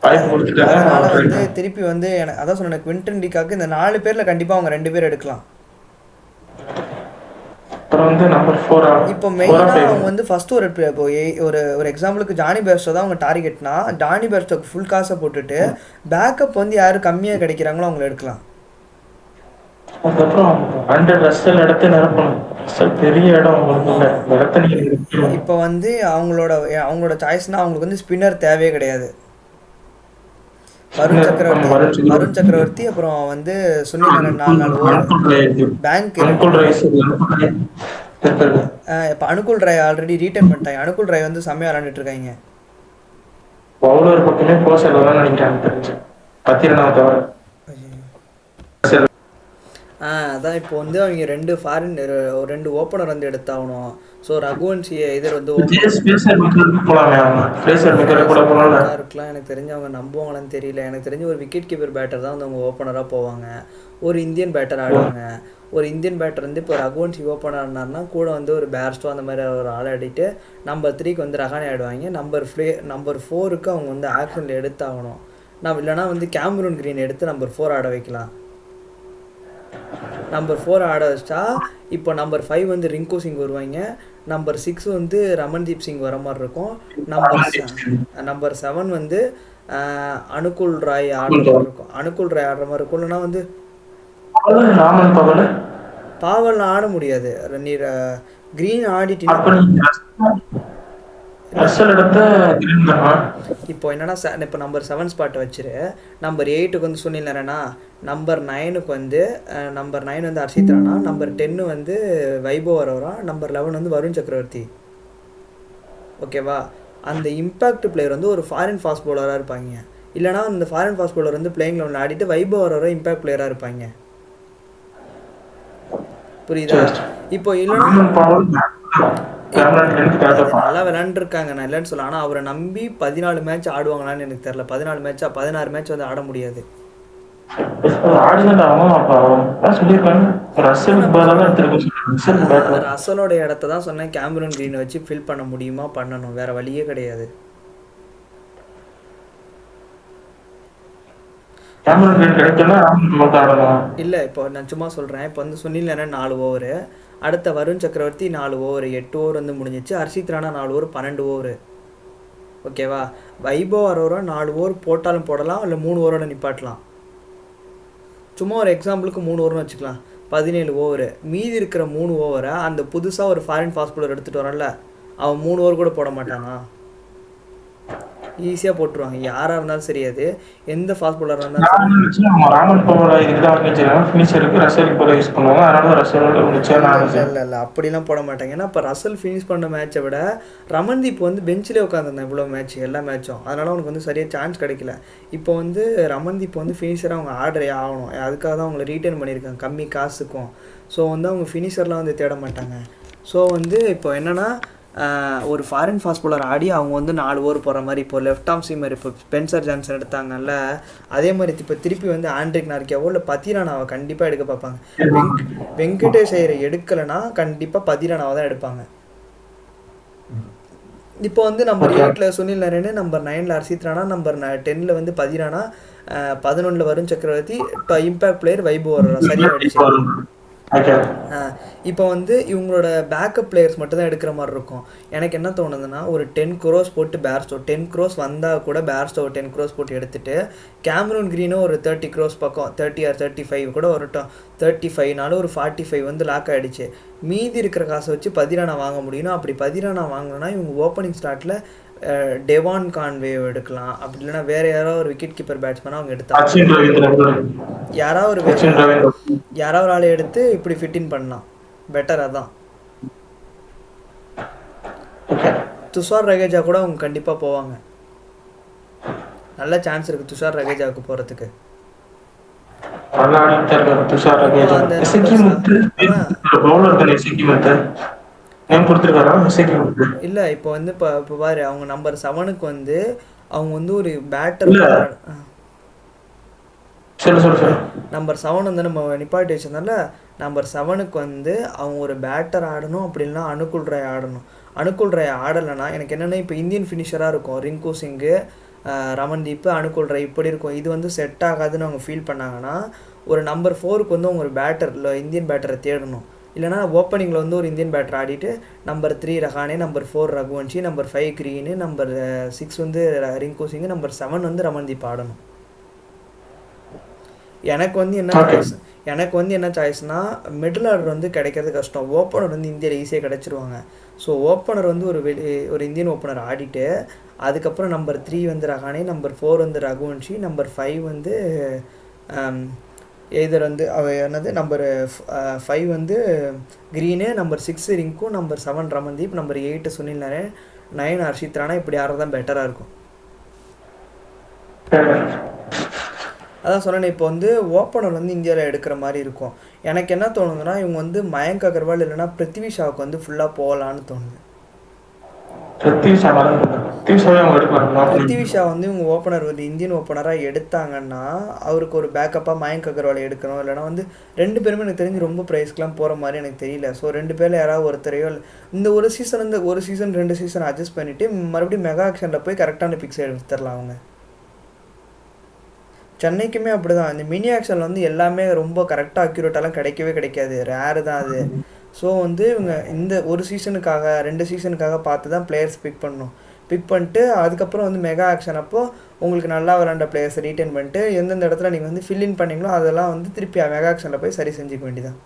[SPEAKER 2] வாய்ப்பு கொடுத்துட்டாங்க.
[SPEAKER 1] அதனால வந்து திருப்பி வந்து எனக்கு அதான் சொன்னேன், குவிண்டன் டிகாக்கு இந்த 4 பேர்ல கண்டிப்பா அவங்க 2 பேர் எடுக்கலாம்.
[SPEAKER 2] அப்புறம் வந்து நம்பர் 4
[SPEAKER 1] இப்போ மெயினா அவங்க வந்து ஃபர்ஸ்ட் ஒரு ஒரு எக்ஸாம்பிளுக்கு ஜானி பேர்ஸ்டோ தான் அவங்க டார்கெட்னா ஜானி பேர்ஸ்டோக்கு ஃபுல் காசை போட்டுட்டு பேக்கப் வந்து யாரு கம்மியா கிடைக்கிறாங்களோ அவங்கள எடுக்கலாம்.
[SPEAKER 2] அதுக்கப்புறம் 100 ரஸ்ஸல் இடத்த நிரப்பணும். ரஸ்ஸல் பெரிய இடம் அவங்களுக்கு இல்லை. இடத்த நீங்க
[SPEAKER 1] இப்போ வந்து அவங்களோட சாய்ஸ்னா அவங்களுக்கு வந்து ஸ்பின்னர் தேவையே கிடையாது. வருண் சக்கரவர்த்தி அப்புறம் வந்து சுனில் நரேன் 4 ஓவர் பேங்க். இப்போ அனுகுல் ராய் ஆல்ரெடி ரீட்டைன் பண்ணிட்டாங்க. அனுகுல் ராய் வந்து செம்மையா விளையாண்டுட்டு இருக்காங்க.
[SPEAKER 2] பவுலர் பக்கமே போசல் தான் நினைக்கிறேன் தெரிஞ்சு பத்திரனாவை தவிர.
[SPEAKER 1] அதான் இப்போ வந்து அவங்க 2 ஃபாரின் 2 ஓப்பனர் வந்து எடுத்தாகணும். ஸோ ரகுவன்ஷியை எதிர் வந்து இருக்கலாம். எனக்கு தெரிஞ்சு அவங்க நம்புவாங்களான்னு தெரியல. எனக்கு தெரிஞ்சு ஒரு விக்கெட் கீப்பர் பேட்டர் தான் வந்து அவங்க ஓப்பனராக போவாங்க. ஒரு இந்தியன் பேட்டர் ஆடுவாங்க. ஒரு இந்தியன் பேட்டர் வந்து இப்போ ரகுவன்ஷி ஓப்பனர் ஆடினார்னா கூட வந்து ஒரு பேர்ஸ்டோ அந்த மாதிரி ஒரு ஆள் ஆடிட்டு நம்பர் 3க்கு வந்து ரஹானே ஆடுவாங்க. நம்பர் 4க்கு அவங்க வந்து ஆக்ஷனில் எடுத்தாகணும். இல்லைனா வந்து கேமரூன் கிரீன் எடுத்து நம்பர் 4 ஆட வைக்கலாம். நம்பர் 4 ஆட வச்சா இப்போ நம்பர் 5 வந்து ரிங்கு சிங் வருவாங்க. நம்பர் 6 வந்து ரமன்தீப் சிங் வர மாதிரி இருக்கும். நம்பர் 7 வந்து அனுகுல் ராய் ஆடுற மாதிரி இருக்கும். அனுகுல் ராய் ஆடுற மாதிரி இருக்கும். இல்லைனா வந்து பாவல் ஆட முடியாது. நீ கிரீன் ஆடிட்டீங்கன்னா இப்போ என்னன்னா இப்போ நம்பர் 7 ஸ்பாட்டை வச்சிரு. நம்பர் 8க்கு வந்து சுனில் நரேனா, நம்பர் 9க்கு வந்து ஹர்ஷித் ராணா, நம்பர் 10 வந்து வைபவ் அரோரா, நம்பர் 11 வந்து வருண் சக்கரவர்த்தி. ஓகேவா? அந்த இம்பாக்ட் பிளேயர் வந்து ஒரு ஃபாரின் ஃபாஸ்ட் பவுலராக இருப்பாங்க. இல்லைனா அந்த ஃபாரின் ஃபாஸ்ட் பவுலர் வந்து பிளேயிங் லெவலில் ஆடிட்டு வைபவ் அரோரா இம்பாக்ட் பிளேயராக இருப்பாங்க. புரியுதா? இப்போ இல்லைன்னா நல்லா விளையாண்டுருக்காங்க, நான் இல்லைன்னு சொல்ல. ஆனால் அவரை நம்பி 14 மேட்ச் ஆடுவாங்களான்னு எனக்கு தெரியல. 16 மேட்ச் வந்து ஆட முடியாது. ரசலோட இடத்த தான் சொன்னேன், கேமரூன் கிரீனை வச்சு ஃபில் பண்ண முடியுமா? பண்ணணும், வேற வழியே கிடையாது. இல்லை இப்போ நான் சும்மா சொல்கிறேன். இப்போ வந்து சுனில் நரேன் 4 ஓவரு, அடுத்த வருண் சக்கரவர்த்தி 4 ஓவர், 8 ஓவர் வந்து முடிஞ்சிச்சு. Harshit Rana 4 over, 12 over. ஓகேவா? வைபவ் அரோரா 4 ஓவர் போட்டாலும் போடலாம், இல்லை 3 ஓவரோட நிப்பாட்டலாம். சும்மா ஒரு எக்ஸாம்பிளுக்கு 3 ஓவர்னு வச்சுக்கலாம், 17 ஓவர். மீதி இருக்கிற 3 ஓவரை அந்த புதுசாக ஒரு ஃபாரின் ஃபாஸ்ட் பவுலர் எடுத்துகிட்டு வரான்ல, அவன் 3 ஓவர் கூட போட மாட்டானா? ஈஸியாக போட்டுருவாங்க. யாராக இருந்தாலும் சரி, அது எந்த ஃபாஸ்ட் பவுலராக இருந்தாலும் இல்லை அப்படிலாம் போட மாட்டாங்க. ஏன்னா இப்போ ரசல் ஃபினிஷ் பண்ண மேட்சை விட ரமன்தீப் வந்து பெஞ்சிலே உட்காந்துருந்தேன் இவ்வளோ மேட்ச், எல்லா மேட்சும். அதனால் அவனுக்கு வந்து சரியாக சான்ஸ் கிடைக்கல. இப்போ வந்து ரமன்தீப் வந்து ஃபினிஷராக அவங்க ஆர்டரே ஆகணும். அதுக்காக தான் அவங்கள ரீட்டைன் பண்ணியிருக்காங்க கம்மி காசுக்கும். ஸோ வந்து அவங்க ஃபினிஷர்லாம் வந்து தேட மாட்டாங்க. ஸோ வந்து இப்போ என்னென்னா ஒரு ஃபாரின் ஃபாஸ்ட் பவுலர் ஆடி அவங்க வந்து 4 ஓவர் போகிற மாதிரி. இப்போ லெஃப்ட் ஆர்ம் சீமர் இப்போ ஸ்பென்சர் ஜான்சன் எடுத்தாங்கல்ல, அதே மாதிரி இப்போ திருப்பி வந்து ஆண்ட்ரிக் நார்க்கியாவோ இல்லை பத்திரானாவை கண்டிப்பாக எடுக்க பார்ப்பாங்க. வெங்கடேஷ் ஐயரை எடுக்கலைன்னா கண்டிப்பாக பத்திரானாவை தான் எடுப்பாங்க. இப்போ வந்து நம்பர் 8ல் சுனில் நரேன், நம்பர் 9ல் ஹர்ஷித் ராணா, நம்பர் 10ல் வந்து பத்திரானா, 11 வருண் சக்கரவர்த்தி, இம்பேக்ட் பிளேயர் வைபவ் ஓவரால் சரியாக ஆயிடுச்சு. இப்போ வந்து இவங்களோட பேக்கப் பிளேயர்ஸ் மட்டும் தான் எடுக்கிற மாதிரி இருக்கும். எனக்கு என்ன தோணுதுன்னா, ஒரு 10 crores போட்டு பேர்ஸ்டோ 10 crores வந்தால் கூட பேர்ஸ்டோ 10 crores போட்டு எடுத்துகிட்டு கேமரூன் க்ரீனும் ஒரு 30 crores பக்கம் 30 or 35 கூட வரட்டும். 35 ஒரு 45 வந்து லாக் ஆகிடுச்சு. மீதி இருக்கிற காசை வச்சு பதிரானா வாங்க முடியும். அப்படி பதிரானா வாங்கினா இவங்க ஓப்பனிங் ஸ்டார்ட்டில் டெவான் கான்வே எடுக்கலாம். அப்படி இல்லைன்னா வேறு யாராவது ஒரு விக்கெட் கீப்பர் பேட்ஸ்மேனாக அவங்க எடுத்தாங்க. யாராவது ஒரு ஆளை எடுத்து இப்படி ஃபிட்டின் பண்ணலாம். பெட்டர் அதான். துஷார் ரகேஜா கூட அவங்க கண்டிப்பாக போவாங்க. நல்ல சான்ஸ் இருக்குது துஷார் ரகேஜாவுக்கு போகிறதுக்கு. இல்லை இப்போ வந்து இப்போ பாரு, அவங்க நம்பர் 7க்கு வந்து அவங்க வந்து ஒரு பேட்டர் நம்பர் 7 வந்து நம்ம நிப்பாட்டி வச்சிருந்தால, நம்பர் 7க்கு வந்து அவங்க ஒரு பேட்டர் ஆடணும். அப்படி இல்லைனா அனுகுல் ராய் ஆடணும். அனுகுல் ராய் ஆடலைன்னா எனக்கு என்னென்னா, இப்போ இந்தியன் ஃபினிஷராக இருக்கும் ரிங்கு சிங்கு, ரமன்தீப், அனுகுல் ராய் இப்படி இருக்கும். இது வந்து செட் ஆகாதுன்னு அவங்க ஃபீல் பண்ணாங்கன்னா ஒரு நம்பர் 4க்கு வந்து அவங்க ஒரு பேட்டர் இல்லை இந்தியன் பேட்டரை தேடணும். இல்லைனா ஓப்பனிங்கில் வந்து ஒரு இந்தியன் பேட்டர் ஆடிட்டு number 3 Rahane, number 4 Raghuvanshi, number 5 green, number 6 வந்து ரிங்கு சிங்கு, நம்பர் 7 வந்து ரமன்தீப் ஆடணும். எனக்கு வந்து என்ன சாய்ஸ்னால், மிடில் ஆர்டர் வந்து கிடைக்கிறது கஷ்டம். ஓப்பனர் வந்து இந்தியாவில் ஈஸியாக கிடச்சிருவாங்க. ஸோ ஓப்பனர் வந்து ஒரு இந்தியன் ஓப்பனர் ஆடிட்டு அதுக்கப்புறம் நம்பர் 3 வந்து ரஹானே, நம்பர் 4 வந்து ரகுவன்ஷி, நம்பர் 5 வந்து எதர் வந்து நம்பர் 5 வந்து Green, number 6 Rinku, number 7 Ramandeep, number 8 Sunil Narine, 9 Harshit Rana. இப்படி ஆடுறது தான் பெட்டராக இருக்கும். அதான் சொன்னேன், இப்போ வந்து ஓப்பனர் வந்து இந்தியாவில் எடுக்கிற மாதிரி இருக்கும். எனக்கு என்ன தோணுதுன்னா, இவங்க வந்து மயங்க் அகர்வால் இல்லைன்னா பிருத்திவி ஷாவுக்கு வந்து ஃபுல்லாக போகலான்னு தோணுது. பிருத்திவி ஷா வந்து இவங்க ஓப்பனர் வந்து இந்தியன் ஓப்பனராக எடுத்தாங்கன்னா அவருக்கு ஒரு பேக்கப்பாக மயங்க் அகர்வால் எடுக்கணும். இல்லைனா வந்து 2 பேருமே எனக்கு தெரிஞ்சு ரொம்ப ப்ரைஸ்க்கெலாம் போகிற மாதிரி எனக்கு தெரியல. ஸோ 2 பேரில் யாராவது ஒருத்தரையோ இந்த ஒரு சீசன் 2 சீசன் அட்ஜஸ்ட் பண்ணிவிட்டு மறுபடியும் மெகா ஆக்ஷனில் போய் கரெக்டான பிக்ஸ் எடுத்துடலாம். அவங்க சென்னைக்குமே அப்படி தான். இந்த மினி ஆக்ஷனில் வந்து எல்லாமே ரொம்ப கரெக்டாக அக்யூரேட்டாலாம் கிடைக்காது, ரேரு தான் அது. ஸோ வந்து இவங்க இந்த ஒரு சீசனுக்காக 2 சீசனுக்காக பார்த்து தான் பிளேயர்ஸ் பிக் பண்ணிட்டு அதுக்கப்புறம் வந்து மெகா ஆக்ஷன் அப்போது உங்களுக்கு நல்லா விளாண்ட பிளேயர்ஸை ரீட்டைன் பண்ணிட்டு எந்தெந்த இடத்துல நீங்கள் வந்து ஃபில்லின் பண்ணிங்களோ அதெல்லாம் வந்து திருப்பி மெகா ஆக்ஷனில் போய் சரி செஞ்சுக்க வேண்டியதான்.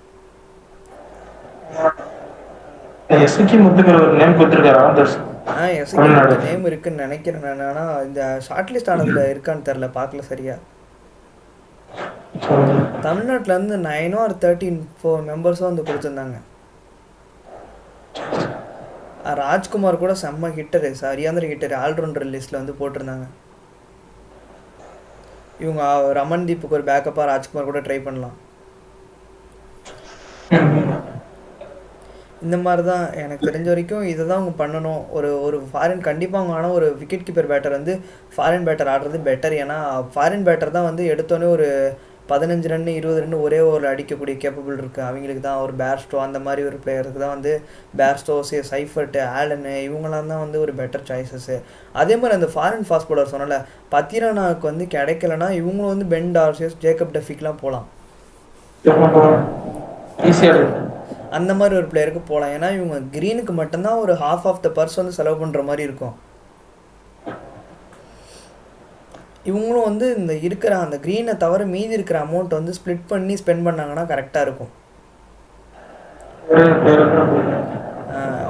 [SPEAKER 2] எஸ்கி முத்துங்கிற ஒரு நேம்
[SPEAKER 1] நேம் இருக்குன்னு நினைக்கிறேன் நான். ஆனால் இந்த ஷார்ட் லிஸ்ட் ஆனதில் இருக்கான்னு தெரில, பார்க்கல சரியா. தமிழ்நாட்டிலேருந்து 9 or 13 மெம்பர்ஸும் வந்து கொடுத்துருந்தாங்க. ராஜ்குமார் கூட செம்ம ஹிட்டரு, சரியாந்திர ஹிட்டரு, ஆல்ரவுண்டர் லிஸ்ட்டில் வந்து போட்டிருந்தாங்க. இவங்க ரமன்தீப்புக்கு ஒரு பேக்கப்பாக ராஜ்குமார் கூட ட்ரை பண்ணலாம். இந்த மாதிரி தான் எனக்கு தெரிஞ்ச வரைக்கும் இதை தான் அவங்க பண்ணணும். ஒரு ஃபாரின் கண்டிப்பாக அவங்க ஆனால் ஒரு விக்கெட் கீப்பர் பேட்டர் வந்து ஃபாரின் பேட்டர் ஆடுறது பெட்டர். ஏன்னா ஃபாரின் பேட்டர் தான் வந்து எடுத்தோடனே ஒரு 15 ரன் 20 ரன் ஒரே ஓவரில் அடிக்கக்கூடிய கேப்பபிள் இருக்குது. அவங்களுக்கு தான் ஒரு பேர்ஸ்டோ அந்த மாதிரி ஒரு பிளேயருக்கு தான் வந்து பேர்ஸ்டோ, சைஃபர்ட்டு, ஆலனு இவங்களாம் தான் வந்து ஒரு பெட்டர் சாய்ஸஸ்ஸு. அதே மாதிரி அந்த ஃபாரின் ஃபாஸ்ட் பவுலர் சொன்னல பத்திரானாவுக்கு வந்து கிடைக்கலன்னா இவங்களும் வந்து பென் டார்சியஸ், ஜேக்கப் டஃபிக்லாம் போகலாம். அந்த மாதிரி ஒரு பிளேயருக்கு போகலாம். ஏன்னா இவங்க க்ரீனுக்கு மட்டும்தான் ஒரு half of the purse வந்து செலவு பண்ணுற மாதிரி இருக்கும். இவங்களும் வந்து இந்த இருக்கிற அந்த க்ரீனை தவிர மீதி இருக்கிற அமௌண்ட் வந்து ஸ்ப்ளிட் பண்ணி ஸ்பெண்ட் பண்ணாங்கன்னா கரெக்டாக இருக்கும்.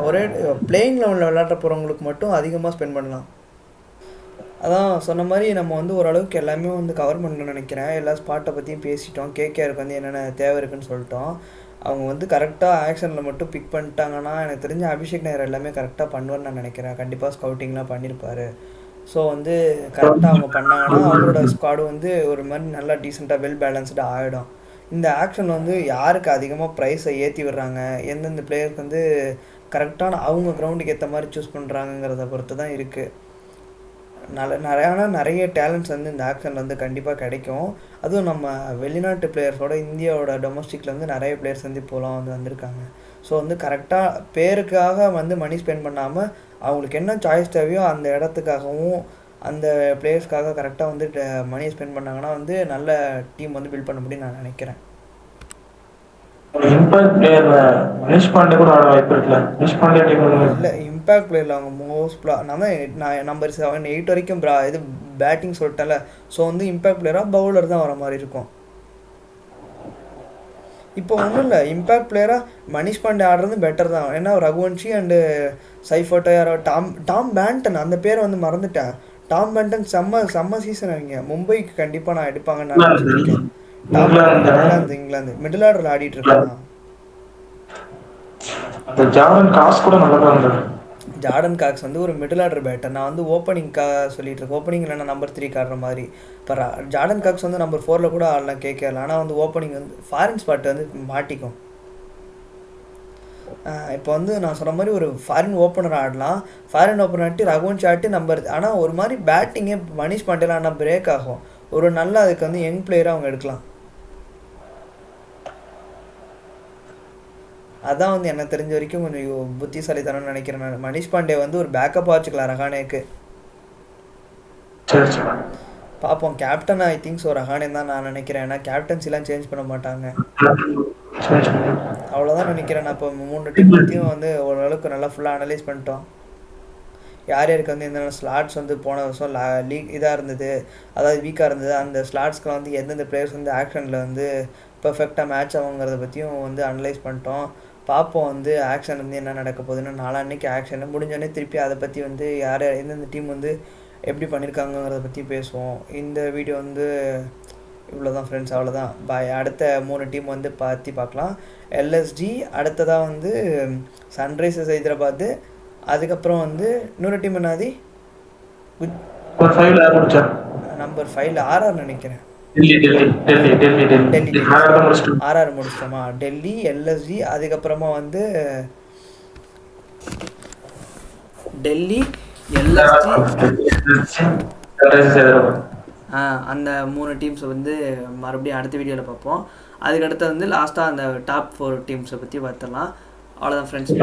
[SPEAKER 1] ஒரே பிளேயிங் லெவலில் விளையாட போகிறவங்களுக்கு மட்டும் அதிகமாக ஸ்பெண்ட் பண்ணலாம். அதான் சொன்ன மாதிரி நம்ம வந்து ஓரளவுக்கு எல்லாமே வந்து கவர் பண்ணணும்னு நினைக்கிறேன். எல்லா ஸ்பாட்டை பற்றியும் பேசிட்டோம். கேகேஆருக்கு வந்து என்னென்ன தேவை இருக்குன்னு சொல்லிட்டோம். அவங்க வந்து கரெக்டாக ஆக்ஷனில் மட்டும் பிக் பண்ணிட்டாங்கன்னா எனக்கு தெரிஞ்ச அபிஷேக் நாயர் எல்லாமே கரெக்டாக பண்ணுவார்னு நான் நினைக்கிறேன். கண்டிப்பாக ஸ்கவுட்டிங்லாம் பண்ணியிருப்பார். ஸோ வந்து கரெக்டாக அவங்க பண்ணாங்கன்னா அவங்களோட ஸ்குவாடு வந்து ஒரு மாதிரி நல்லா டீசெண்டாக வெல் பேலன்ஸ்டாக ஆகிடும். இந்த ஆக்ஷன் வந்து யாருக்கு அதிகமாக ப்ரைஸை ஏற்றி விடுறாங்க, எந்தெந்த பிளேயருக்கு வந்து கரெக்டான அவங்க கிரவுண்டுக்கு ஏற்ற மாதிரி சூஸ் பண்ணுறாங்கங்கிறத பொறுத்து தான் இருக்குது. நிறைய டேலண்ட்ஸ் வந்து இந்த ஆக்ஷனில் வந்து கண்டிப்பாக கிடைக்கும். அதுவும் நம்ம வெளிநாட்டு பிளேயர்ஸோட இந்தியாவோட டொமஸ்டிக்கில் வந்து நிறைய பிளேயர்ஸ் வந்து இப்போலாம் வந்து வந்திருக்காங்க. ஸோ வந்து கரெக்டாக பேருக்காக வந்து மணி ஸ்பெண்ட் பண்ணாமல் அவங்களுக்கு என்ன சாய்ஸ் தேவையோ அந்த இடத்துக்காகவும் அந்த பிளேயர்ஸ்க்காக கரெக்டாக வந்து மணியை ஸ்பெண்ட் பண்ணாங்கன்னா வந்து நல்ல டீம் வந்து பில்ட் பண்ண முடியும்னு நான் நினைக்கிறேன்.
[SPEAKER 2] இம்பாக்ட் பிளேயர் மனிஷ் பாண்டே கூட ஆட வாய்ப்பு இருக்குல்ல. மனிஷ் பாண்டே டீம்
[SPEAKER 1] இல்லை இம்பேக்ட் பிளேயரில் அவங்க மோஸ்ட்லாக நான் நம்பர் 7 8 வரைக்கும் இது பேட்டிங் சொல்லிட்டேன்ல. ஸோ வந்து இம்பேக்ட் பிளேயராக பவுலர் தான் வர மாதிரி இருக்கும். இப்போ ஒன்றும் இல்லை, இம்பேக்ட் பிளேயராக மனிஷ் பாண்டே ஆடுறது பெட்டர் தான். ஏன்னா ரகுவன்ஷி அண்டு சைஃபோட்டோ யாரோ டாம் பேண்டன், அந்த பேரை வந்து மறந்துட்டேன். டாம் பேண்டன் செம்ம சீசன் அவங்க மும்பைக்கு கண்டிப்பாக நான் எடுப்பாங்கன்னு நான் நினச்சிட்டு இருக்கேன். டாம் பேண்டன் இங்கிலாந்து மிடில் ஆர்டரில் ஆடிட்டு இருக்கான்.
[SPEAKER 2] ஜார்டன் காக்ஸ் கூட நல்லா தான் இருந்தாரு.
[SPEAKER 1] ஜார்டன் காக்ஸ் வந்து ஒரு மிடில் ஆர்டர் பேட்டர். நான் வந்து ஓப்பனிங்காக சொல்லிட்டு இருக்கேன். ஓப்பனிங் இல்லைன்னா நம்பர் 3 ஆடுற மாதிரி. இப்போ ஜார்டன் காக்ஸ் வந்து நம்பர் 4 கூட ஆடலாம் கேட்கல. ஆனால் வந்து ஓப்பனிங் வந்து ஃபாரின் ஸ்பாட் வந்து மாட்டிக்கும். இப்போ வந்து நான் சொன்ன மாதிரி ஒரு ஃபாரின் ஓப்பனர் ஆடலாம். ஃபாரின் ஓப்பனர் ஆட்டி ரகுவன்ஷி ஆட்டி நம்பர். ஆனால் ஒரு மாதிரி பேட்டிங்கே மனிஷ் பாண்டேல ஆனால் பிரேக் ஆகும். ஒரு நல்ல அதுக்கு வந்து யங் பிளேயராக அவங்க எடுக்கலாம். அதான் வந்து எனக்கு தெரிஞ்ச வரைக்கும் கொஞ்சம் புத்திசாலித்தனம்னு நினைக்கிறேன் நான். மனிஷ் பாண்டே வந்து ஒரு பேக்கப் வச்சுக்கலாம் ரஹானேக்கு. பார்ப்போம். Captain I think so Rahane தான் நான் நினைக்கிறேன். ஏன்னா கேப்டன்சிலாம் சேஞ்ச் பண்ண மாட்டாங்க. அவ்வளோதான் நினைக்கிறேன். நான் இப்போ 3 டீம் பற்றியும் வந்து ஓரளவுக்கு நல்லா ஃபுல்லாக அனலைஸ் பண்ணிட்டோம். யார் யாருக்கு வந்து எந்தெந்த ஸ்லாட்ஸ் வந்து போன வருஷம் லீக் இதாக இருந்தது, அதாவது வீக்காக இருந்தது, அந்த ஸ்லாட்ஸ்க்கெலாம் வந்து எந்தெந்த பிளேயர்ஸ் வந்து ஆக்ஷனில் வந்து பர்ஃபெக்டாக மேட்ச் ஆகுங்கிறத பற்றியும் வந்து அனலைஸ் பண்ணிட்டோம். பார்ப்போம் வந்து ஆக்ஷன் வந்து என்ன நடக்க போகுதுன்னு. நாளான்னைக்கு ஆக்ஷன் முடிஞ்சோடனே திருப்பி அதை பற்றி வந்து யார் எந்தெந்த டீம் வந்து எப்படி பண்ணியிருக்காங்கங்கிறத பற்றி பேசுவோம். இந்த வீடியோ வந்து இவ்வளோ தான் ஃப்ரெண்ட்ஸ், அவ்வளோதான். பாய். அடுத்த 3 டீம் வந்து பார்க்கலாம். எல்எஸ்டி, அடுத்ததாக வந்து சன்ரைசர்ஸ் ஹைதராபாத்து, அதுக்கப்புறம் வந்து இன்னொரு டீம் என்னது நம்பர் 5 ஆர்ஆர் நினைக்கிறேன். டெல்லி ஆர்ஆர் முடிச்சிட்டோமா. டெல்லி, எல்எஸ்டி, அதுக்கப்புறமா வந்து டெல்லி, எல்எஸ்டி, அந்த 3 டீம்ஸை வந்து மறுபடியும் அடுத்த வீடியோவில் பார்ப்போம். அதுக்கடுத்து வந்து லாஸ்ட்டாக அந்த டாப் 4 டீம்ஸை பற்றி பார்த்துடலாம். அவ்வளோதான் ஃப்ரெண்ட்ஸ்.